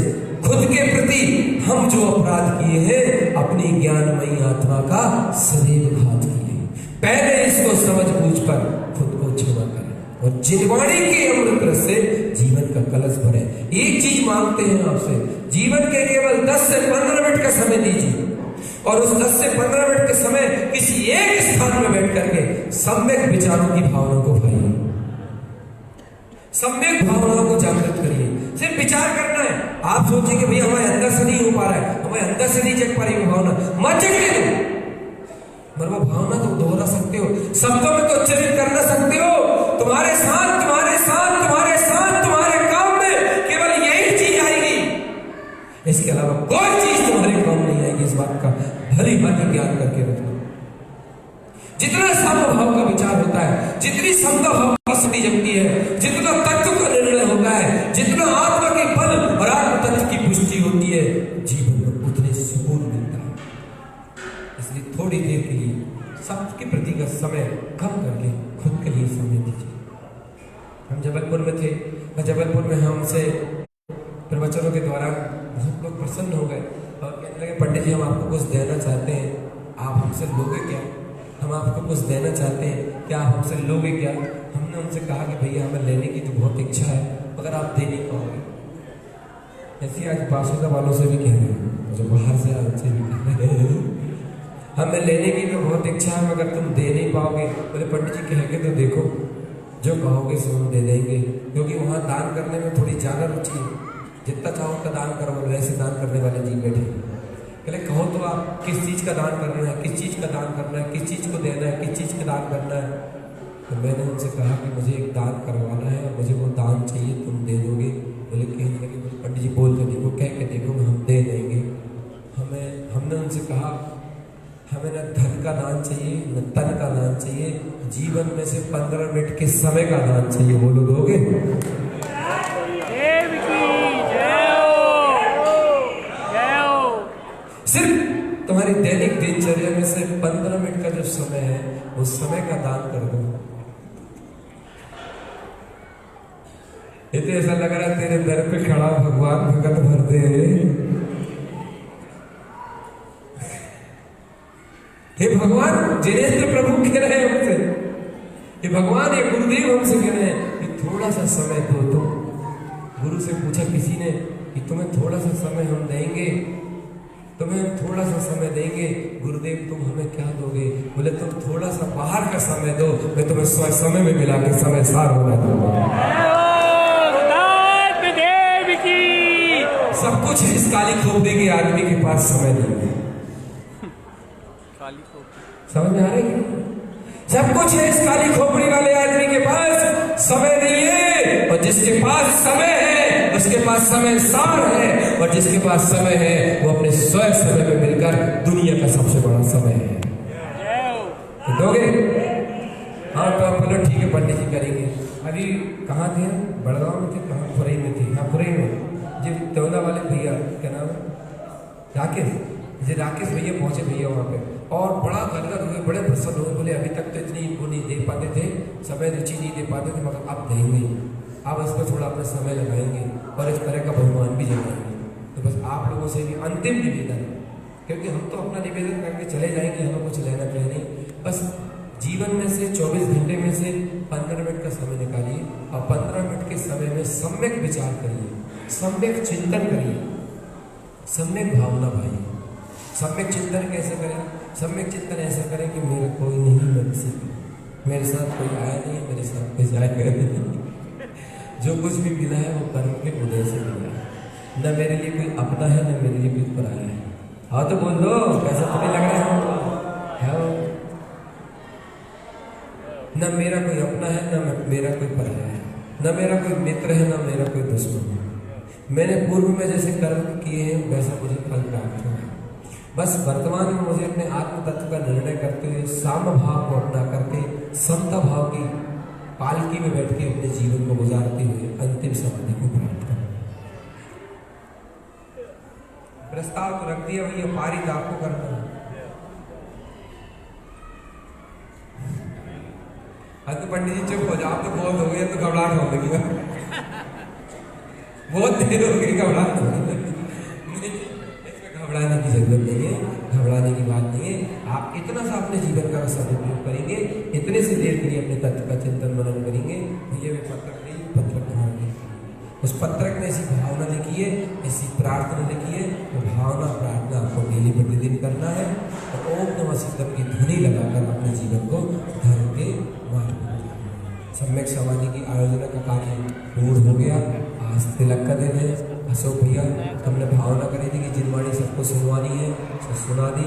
खुद के प्रति हम जो अपराध किए हैं, अपनी ज्ञानमयी आत्मा का सदैव घात किए। पहले इसको समझ बूझ पर खुद को क्षमा करें और जिनवाणी के अमृत रस से जीवन का कलश भरे। एक चीज मांगते हैं आपसे, जीवन के केवल 10 से 15 मिनट का समय दीजिए और उस 10 से 15 मिनट के समय किसी एक स्थान में बैठ करके सम्यक विचारों की भावना को भरिए, सम्यक भावनाओं को जागृत करिए। सिर्फ विचार करना है। आप सोचेंगे भैया हमारे अंदर से नहीं हो पा रहा है, हमारे अंदर से नहीं जग पा रही भावना, मत जगने दो। मगर वो भावना तुम दोहरा सकते हो, शब्दों में तो उच्चारित कर ना सकते हो। तुम्हारे साथ तुम्हारे साथ तुम्हारे साथ तुम्हारे काम में केवल यही चीज आएगी, इसके अलावा कोई चीज तुम्हारे काम नहीं आएगी। इस बात का भली भांति ज्ञान करके रखना। जितना समभाव का विचार होता है, जितनी समभाव की स्थिति जगती है, जितना तत्व का निर्णय होता है, जितना आत्मा के फल और आत्म तत्व की पुष्टि होती है, जीवन में उतने सुकून मिलता है। इसलिए थोड़ी देर के लिए सबके प्रति का समय कम करके खुद के लिए समय दीजिए। हम जबलपुर में थे, जबलपुर में हमसे प्रवचनों के द्वारा बहुत लोग प्रसन्न हो गए और कहने लगे पंडित जी हम आपको कुछ देना चाहते हैं, आप हमसे लोगे क्या? हम आपको कुछ देना चाहते हैं, क्या आप हमसे लोगे क्या? हमने उनसे कहा कि भैया हमें लेने की तो बहुत इच्छा है मगर आप दे नहीं पाओगे। ऐसे आज बासुदा वालों से भी कह रहे हैं, जो बाहर से उनसे भी कह रहे हैं हमें लेने की तो बहुत इच्छा है मगर तुम दे नहीं पाओगे। बोले पंडित जी कह के तो देखो, जो कहोगे सो हम दे देंगे, क्योंकि वहाँ दान करने में थोड़ी ज़्यादा रुचि है। जितना चाहो उतना दान करो, वैसे दान करने वाले जी बैठे। कहले कहो तो आप किस चीज़ का दान करना है, किस चीज़ का दान करना है, किस चीज़ को देना है, किस चीज़ का दान करना है। तो मैंने उनसे कहा कि मुझे एक दान करवाना है और मुझे वो दान चाहिए, तुम दे दोगे? बोले कहने लगे पंडित जी बोल के देखो, कह के देखो, हम दे देंगे। हमने उनसे कहा हमें न धन का दान चाहिए न तन का दान चाहिए, जीवन में से 15 मिनट के समय का दान चाहिए। बोलो दोगे? सिर्फ तुम्हारी दैनिक दिनचर्या में से 15 मिनट का जो समय है उस समय का दान कर दो। इतने ऐसा लग रहा है तेरे दर पे खड़ा भगवान भगत भर दे। हे भगवान, जिनेन्द्र प्रभु कह रहे हैं हमसे, ये भगवान ये गुरुदेव हमसे कह रहे हैं कि थोड़ा सा समय दो। तुम गुरु से पूछा किसी ने कि तुम्हें थोड़ा सा समय हम देंगे, तुम्हें थोड़ा सा समय देंगे, गुरुदेव तुम हमें क्या दोगे? बोले तुम थोड़ा सा बाहर का समय दो, मैं तुम्हें समय में मिला के समय सार बना दूंगा। सब कुछ है इस काली खोपड़ी के आदमी के पास, समय नहीं है। समझ में आ रही है? सब कुछ है इस काली खोपड़ी वाले आदमी के पास, समय नहीं है। और जिसके पास समय है उसके पास समय सार है, और जिसके पास समय है वो अपने स्वयं समय में मिलकर दुनिया का सबसे बड़ा समय है। तो दोगे? हाँ तो आप बोलो ठीक है पंडित जी करेंगे। अभी कहाँ थे? बड़गांव में थे, कहाँ? खुरई में थे। हाँ खुरई में जी तौला वाले भैया, क्या नाम है? राकेश जी, राकेश भैया पहुंचे भैया वहाँ पे और बड़ा गदगद हुए, बड़े प्रसन्न हुए। बोले अभी तक तो इतनी वो नहीं दे पाते थे, समय रुचि नहीं दे पाते थे, मगर अब देंगे, अब इस पर थोड़ा अपना समय लगाएंगे और इस तरह का बहुमान भी जमाएंगे। तो बस आप लोगों से भी अंतिम निवेदन, क्योंकि हम तो अपना निवेदन करके चले जाएंगे, हमें कुछ लेना देना नहीं। बस जीवन में से 24 घंटे में से 15 मिनट का समय निकालिए और 15 मिनट के समय में सम्यक विचार करिए, सम्यक चिंतन करिए, सम्यक भावना भाइए। सम्यक चिंतन कैसे करें? सम्यक चिंतन ऐसा करें कि मेरा कोई नहीं, मैं किसी, मेरे साथ कोई आया नहीं, मेरे साथ कोई जाएगा नहीं। जो कुछ भी मिला है वो कर्म के उदय से मिला है, न मेरे लिए कोई अपना है न मेरे लिए कोई पराया है। हाँ तो बोल दो, कैसा तुम्हें लग रहा है? न मेरा कोई अपना है न मेरा कोई पराया है, न मेरा कोई मित्र है न मेरा कोई दुश्मन है। मैंने पूर्व में जैसे कर्म किए हैं वैसा मुझे फल प्राप्त हुआ है। बस वर्तमान में मुझे अपने आत्म तत्व का निर्णय करते हुए साम भाव को अपना करके समता भाव की पालकी में बैठ के अपने जीवन को गुजारते हुए अंतिम समाधि को प्राप्त करना। प्रस्ताव तो रख दिया भैया, पारित आपको करना है। तो पंडित जी चुप हो जाओ, तो बहुत हो गया, तो घबराहट हो गई, बहुत देर हो गई, घबराहट हो गई। घबराने की जरूरत नहीं है, घबराने की बात नहीं है। आप इतना सा अपने जीवन का सदुपयोग करेंगे, इतने से देर के लिए अपने तत्व का चिंतन मनन करेंगे, ये वे पत्रक नहीं, पत्रक बनाओगे। उस पत्रक में ऐसी भावना लिखी है, ऐसी प्रार्थना लिखी है, वो भावना प्रार्थना आपको डेली प्रतिदिन करना है और ओम नमः शिवाय की ध्वनि लगाकर अपने जीवन को धर्म के मार्ग पर सम्यक समाधि की आयोजना का कार्य पूर्ण हो गया। आज तिलक का दिन है। अशोक भैया हमने भावना करी थी कि जिनवाणी सबको सुनवानी है, तो सुना दी।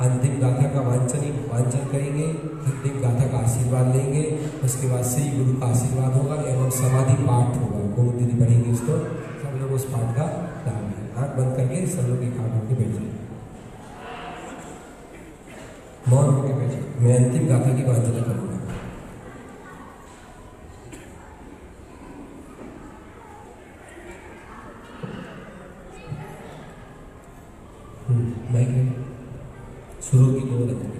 अंतिम गाथा का वांचन करेंगे, अंतिम गाथा का आशीर्वाद लेंगे, उसके बाद से ही गुरु का आशीर्वाद होगा एवं समाधि पाठ होगा। गुरु दीदी पढ़ेंगे उसको, सब लोग उस पाठ का लाभ है। आँख बंद करके सब लोग एक आँख होकर बैठ जाए, मौन होकर बैठे। मैं अंतिम गाथा की वांचना करूँगा। शुरू की दो रखी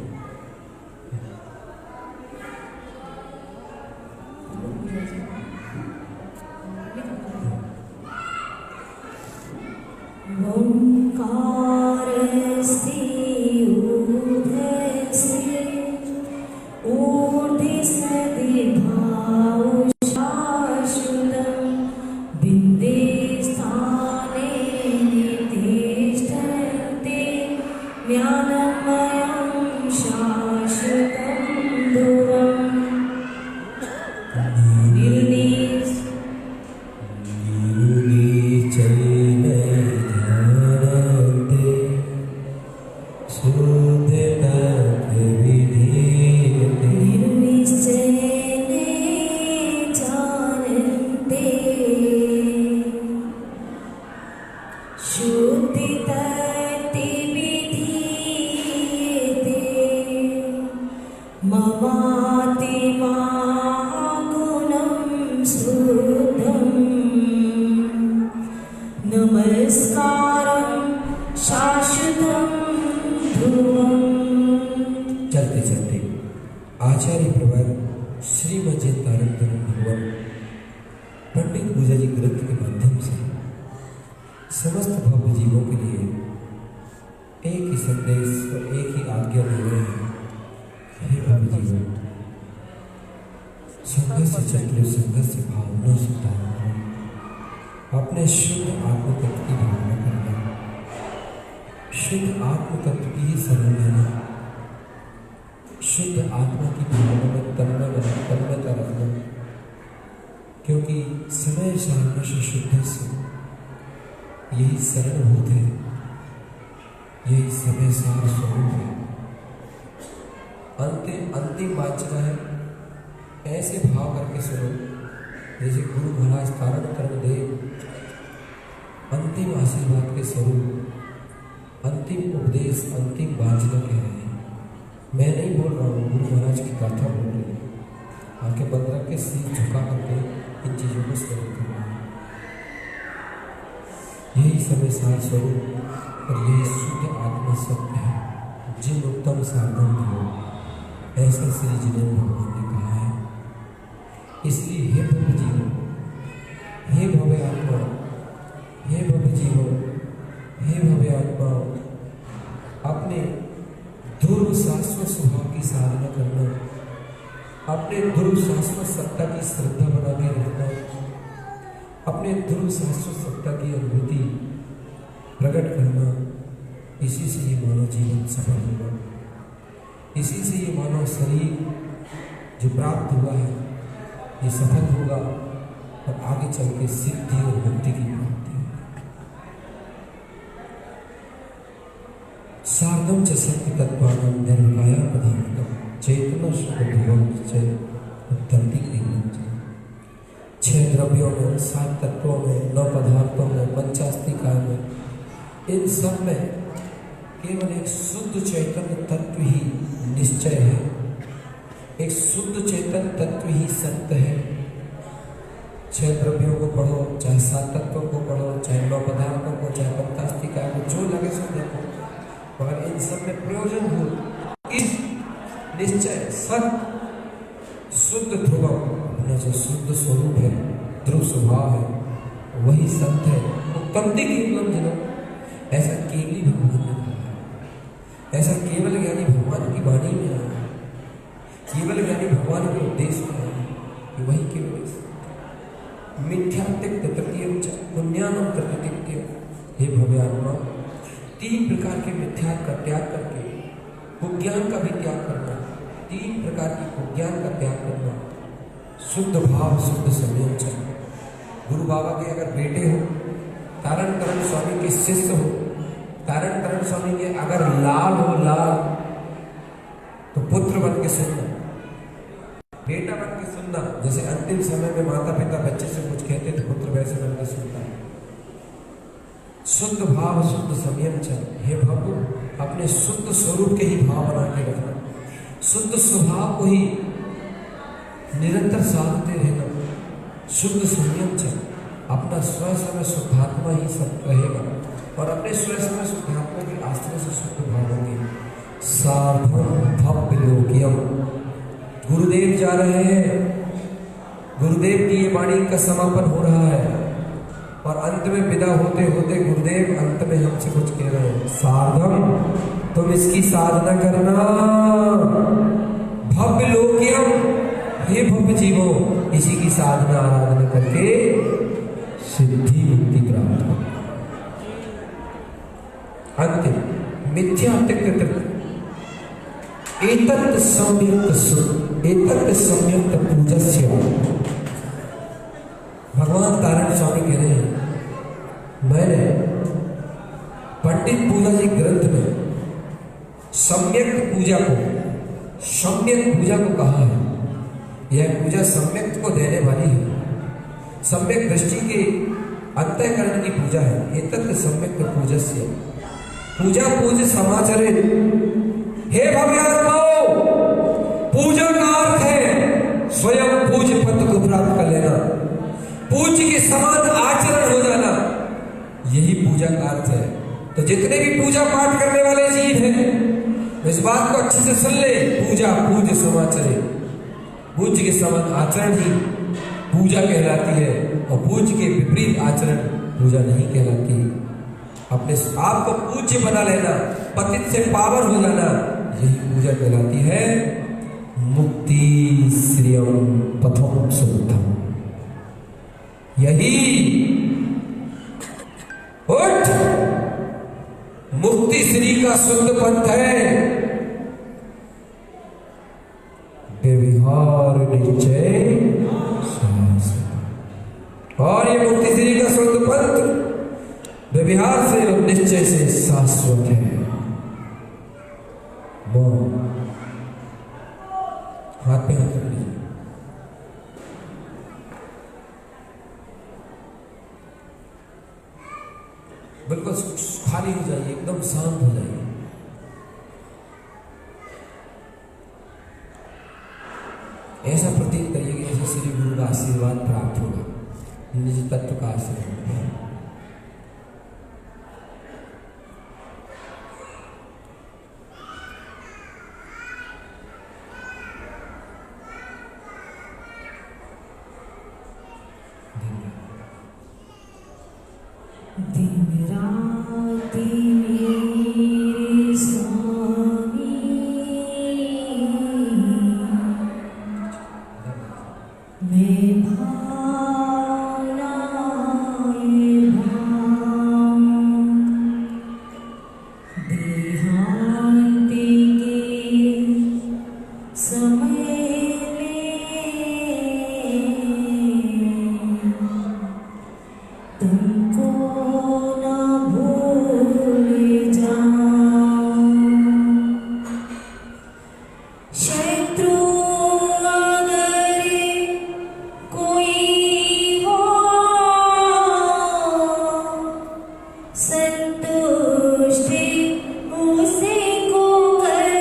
ओंकार से ऊर्ध्व से ऊर्ध्व सद्भाव शाश्वतं बिंदे स्थाने तिष्ठन्ते ज्ञानमयं शाश्वतं ध्रुवम् नमस्कारं शाश्वतं ध्रुवम्। चलते चलते आचार्य प्रवर श्रीमद तारक भगवान पंडित पूजा जी ग्रंथ के माध्यम से समस्त भव्य जीवों के लिए एक ही संदेश और एक ही आज्ञा दे रहे हैं। हे भव्य जीवों, संघर्ष चक्र संघर्ष भावना से अपने शुद्ध आत्म तत्व की भावना करना, शुद्ध आत्म तत्व की ही शरण लेना, शुद्ध आत्मा की भावना में तन्मयता रखना, क्योंकि समय साधना से शुद्ध से यही शरणभूत है, यही समय सार स्वरूप है। अंतिम वाचना है, ऐसे भाव करके सुनो जैसे गुरु महाराज तारक देव अंतिम आशीर्वाद के स्वरूप, अंतिम उपदेश, अंतिम वाचना कह रहे हैं। मैं नहीं बोल रहा हूँ, गुरु महाराज की गाथा बोल रही है। आंखें बंद रख के सिर झुका करके इन चीज़ों को स्मरण करना है। यही समय सार स्वरूप और यही शुद्ध आत्मा सत्य है। जिन उत्तम साधन हो, ऐसा श्री जिनेन्द्र भगवान ने कहा है। इसलिए हे भव्य जीवो, हे भव्य आत्मा, हे भव्य जीवो, हे भव्य आत्मा, अपने ध्रुव शाश्वत स्वभाव की साधना करना, अपने ध्रुव शाश्वत सत्ता की श्रद्धा बना के रखना, अपने ध्रुव शाश्वत सत्ता की अनुभूति प्रकट करना। इसी से ये मानव जीवन सफल होगा, इसी से ये मानव शरीर जो प्राप्त हुआ है ये सफल होगा और आगे चल के सिद्धि और मुक्ति की प्राप्ति होगी। सार्धम च सत्य तत्वानं निर्विकाया पदार्थम चैतन्य शुद्धम उत्तंति क्रियम। 6 द्रव्यों में, 7 तत्वों में, 9 पदार्थों में, पंचास्तिकाय में, इन सब में केवल एक शुद्ध चैतन्य तत्व ही निश्चय है, एक शुद्ध चेतन तत्व ही सत्य है। 6 द्रव्यों को पढ़ो, चाहे 7 तत्वों को पढ़ो, चाहे 9 पदार्थों को, चाहे पंचास्तिका को, जो लगे सो देखो, मगर इन सब में प्रयोजन हो इस निश्चय सत्य शुद्ध ध्रुव, अपना जो शुद्ध स्वरूप है, ध्रुव स्वभाव है, वही सत्य है। उत्तम दिख ऐसा केवल भगवान ने कहा, ऐसा केवल ज्ञानी भगवान की वाणी में आया, केवल ज्ञानी भगवान के उद्देश्य में आया कि वही केवल मिथ्या त्यक्त तृतीय पुण्यानम तृतीय। हे भव्य आत्मा, 3 प्रकार के मिथ्या का त्याग करके कुज्ञान का भी त्याग करना, 3 प्रकार की कुज्ञान का त्याग करना, शुद्ध भाव शुद्ध संयम चाहिए। गुरु बाबा के अगर बेटे हो, तारण तरण स्वामी के शिष्य हो, तारण तरण स्वामी के अगर लाल हो, लाल, तो पुत्र बन के सुनना, बेटा बन के सुनना। जैसे अंतिम समय में माता पिता बच्चे से कुछ कहते तो पुत्र वैसे बन के सुनता है। शुद्ध भाव शुद्ध संयम चल। हे प्रभु, अपने शुद्ध स्वरूप के ही भाव बना के रखना, शुद्ध स्वभाव को ही निरंतर साधते रहना, शुद्ध संयम चल। अपना स्व समय शुद्धात्मा ही सब रहेगा और अपने स्व समय शुद्धात्मा के आश्रय से शुद्ध भाव होंगे। साधुम भव्य लोकियम। गुरुदेव जा रहे हैं, गुरुदेव की ये वाणी का समापन हो रहा है और अंत में विदा होते होते गुरुदेव अंत में हमसे कुछ कह रहे हैं। साधम, तुम इसकी साधना करना। भव्य लोकियम, हे भव्य जीवो, इसी की साधना आराधना करके सिद्धि मुक्ति प्राप्त हो। अंतिम मिथ्या त्यक्त एतत् सम्यक्त पूजस्य। भगवान तारण स्वामी कह रहे हैं, मैंने पंडित पूजा जी ग्रंथ में सम्यक पूजा को कहा है। यह पूजा सम्यक को देने वाली है, सम्यक दृष्टि के अंतःकरण की पूजा है। एतत् सम्यक्त पूजस्य। पूजा पूज समाचरित। हे भव्यात्माओं, पूजा का अर्थ है स्वयं पूज्य पद को प्राप्त कर लेना, पूज्य के समान आचरण हो जाना, यही पूजा का अर्थ है। तो जितने भी पूजा पाठ करने वाले जीव हैं, इस बात को अच्छे से सुन ले। पूजा पूज्य समाचरे, पूज्य के समान आचरण ही पूजा कहलाती है और पूज्य के विपरीत आचरण पूजा नहीं कहलाती। अपने आप को पूज्य बना लेना, पतित से पावन हो जाना, यही पूजा कहलाती है। मुक्ति श्रियम पथम शुद्धम, यही उठ मुक्ति श्री का शुद्ध पंथ है। व्यवहार निश्चय शाश्वत। और ये मुक्ति श्री का शुद्ध पंथ व्यवहार से और निश्चय से शाश्वत है। हाथ पे हाथ रख लीजिए। बिल्कुल खाली हो जाइए, एकदम शांत हो जाइए। ऐसा प्रतीत करिए कि जैसे श्री गुरु का आशीर्वाद प्राप्त होगा, निज तत्व का आशीर्वाद। दिन रात मेरे स्वामी, मैं भावना देहांत के समय तुमको न भूल जाऊं। शत्रु अगर कोई हो, संतुष्टि उसे को कर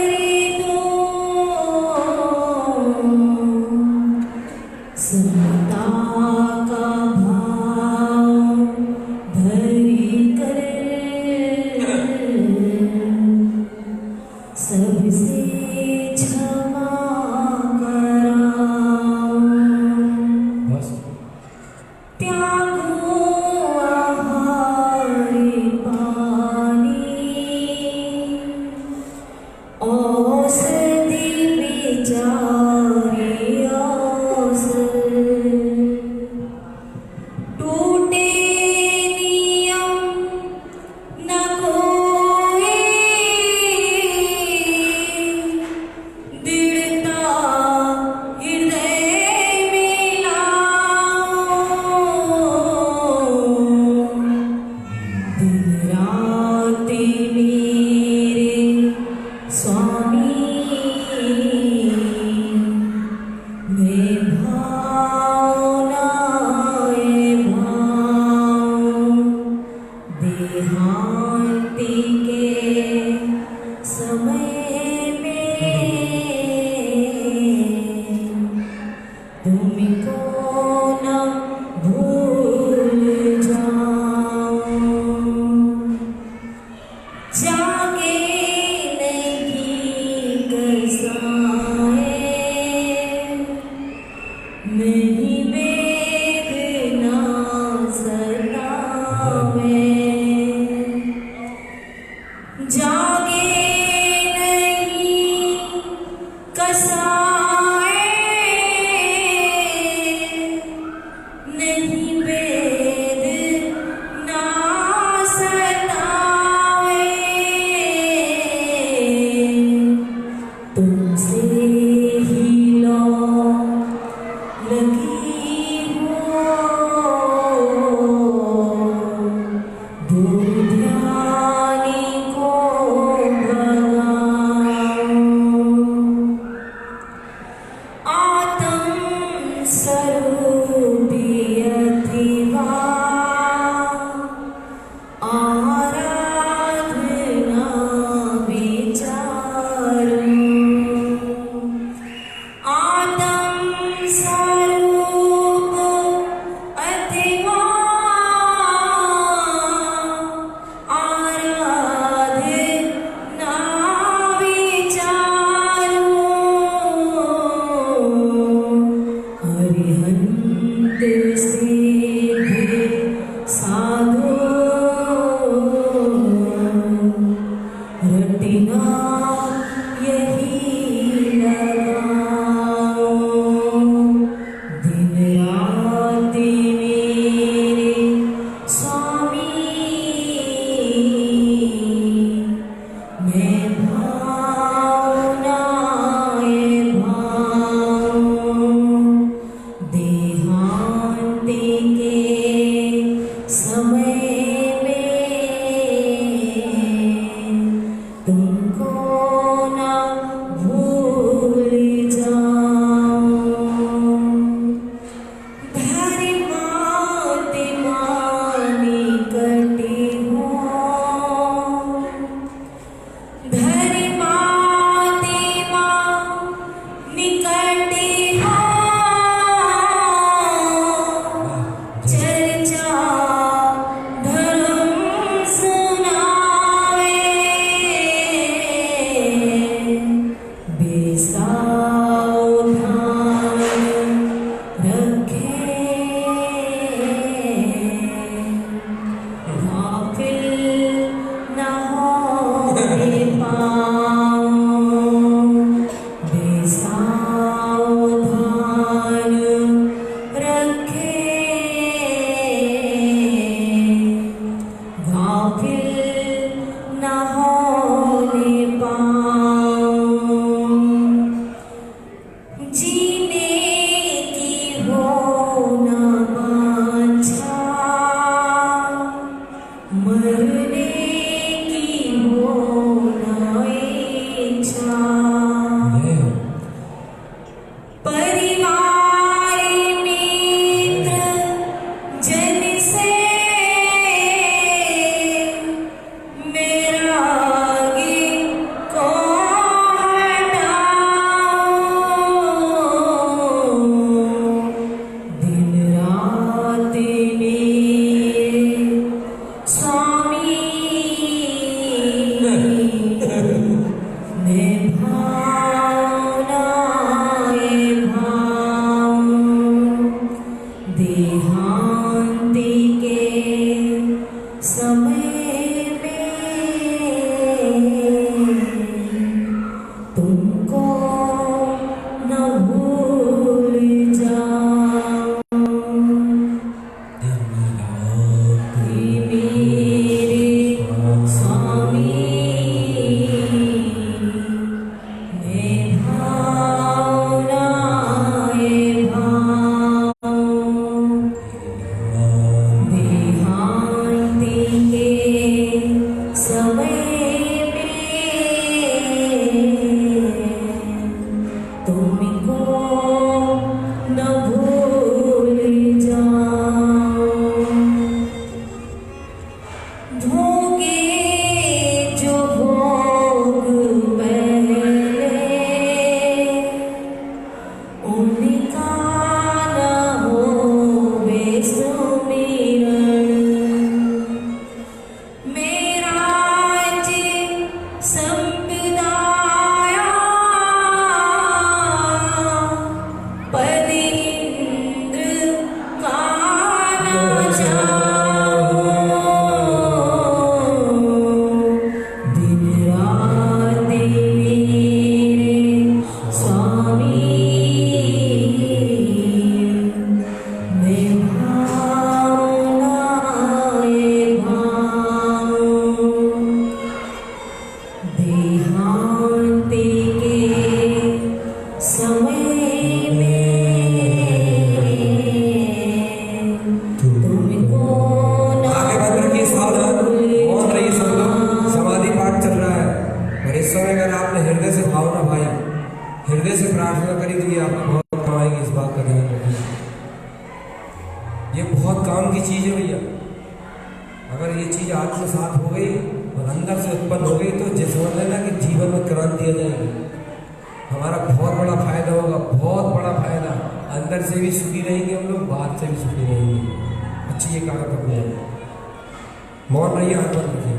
दो। समता का भाव समय में तुमको ना भूल जाऊं। धरी माती मानी कटी हो, धरी माती मानी कटी हो, चर्चा धर्म सुनावे, बेसावधान रखे, गाफिल न होने पाऊं। बेसावधान रखे, गाफिल न होने पाऊं। जीने की हो ना बांछा, मरने की हो ना इच्छा। परिवार मित्र जन से मेरा आगे को हटाऊं। दिन रात मेरे स्वामी मैं भावनाए भाऊं। देहांती के समय में तुमको न भूल जाऊं। मेरे स्वामी मैं भावनाए भाऊं। देहांती के समय में तुमको न भूल जाऊं। भोगे जो भोग पहले, उनका न होवे सुमिरन। मेरा जी संपदाया पद इंद्र का न जाऊं। दिन रात मेरे स्वामी मैं भावनाए भाऊं। देहांती के समय में तुमको न आगे बढ़ रखिए, सावधान मौन रहिए सब लोग। समाधि पाठ चल रहा है और इस समय अगर आपने हृदय से भावना भाई हृदय से प्रार्थना करी तो ये आपको बहुत काम आएगी। इस बात का ध्यान रखिए, ये बहुत काम की चीज है भैया। अगर ये चीज आत्मसात हो गई और अंदर से उत्पन्न हो गई तो जैसे समझ लेना कि जीवन में क्रांति आ जाएगी। हमारा बहुत बड़ा फायदा होगा, बहुत बड़ा फायदा। अंदर से भी सुखी रहेंगे हम लोग, बाहर से भी सुखी रहेंगे। अच्छी ये काम करते हैं। मौन रहिए, हाथ बंद रखिए।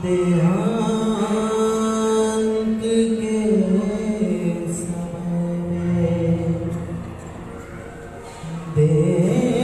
देहांत के समय में देहांत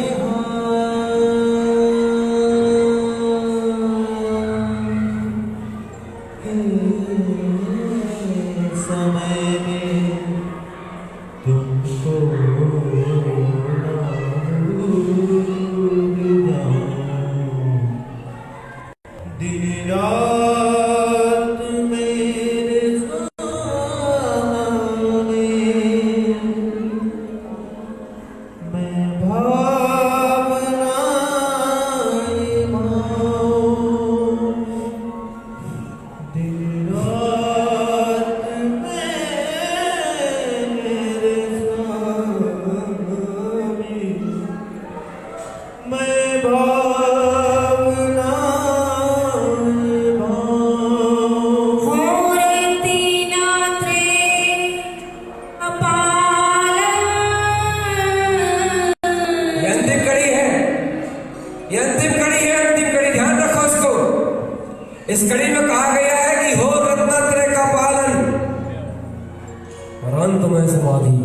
मैं भावना भाव होरे तीना त्रे अपाल ये अंतिम कड़ी है, ये अंतिम कड़ी है, अंतिम कड़ी, ध्यान रखो इसको। इस कड़ी में कहा गया है कि हो रत्नात्रय का पालन और अंत में समाधि,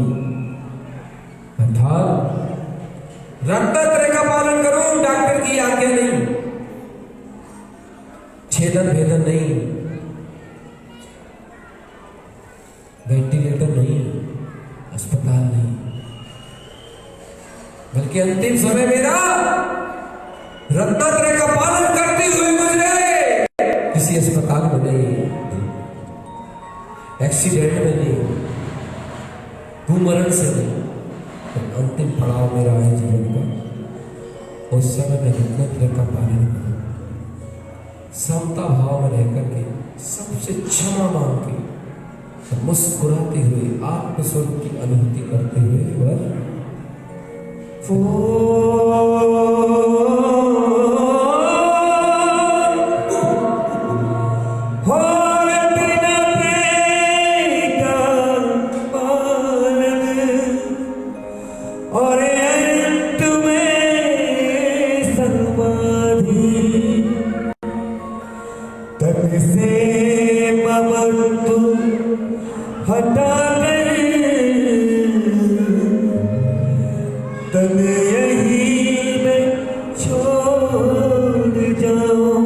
अर्थात रत्नात्रय का पालन करो, डॉक्टर की आज्ञा नहीं, छेदन भेदन नहीं, वेंटिलेटर नहीं, अस्पताल नहीं, बल्कि अंतिम समय मेरा रत्नात्रय का पालन करते हुए गुजरे। किसी अस्पताल में नहीं, एक्सीडेंट में नहीं, भूमरण से नहीं, तो अंतिम पड़ाव मेरा है जीवन का, उस समय मैं रत्नात्रय का पालन करूं, समता भाव में रह करके सबसे क्षमा मांग के और मुस्कुराते हुए आत्मस्वरूप की अनुभूति करते हुए वह हटा तब यही मैं छोड़ जाऊं,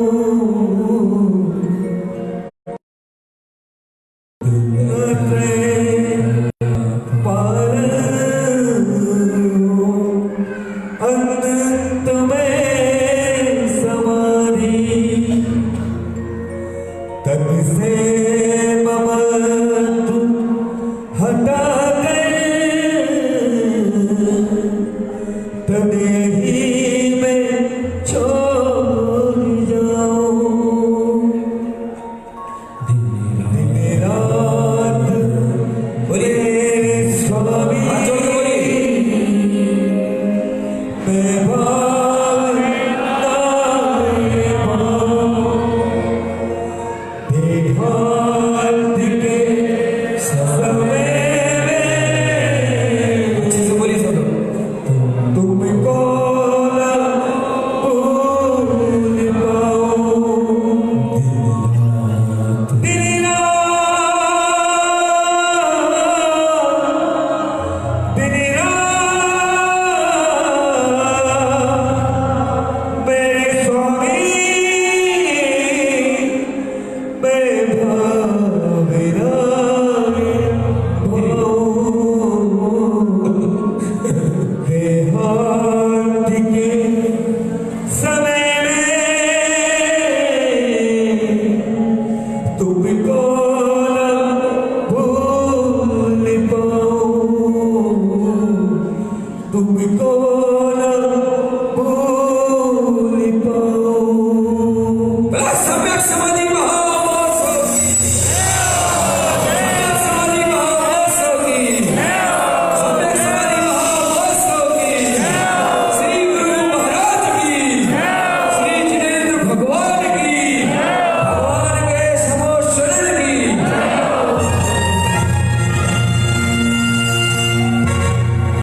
अंत में समाधि तब से हटा तब ही मैं छोड़ जाऊं, दिन रात बोले स्वामी मैं देहांत के समय अच्छे से बोलिए सब लोग। तुमको ना भूल पाऊं, दिन रात मेरे स्वामी मैं भावना भाव देहांत के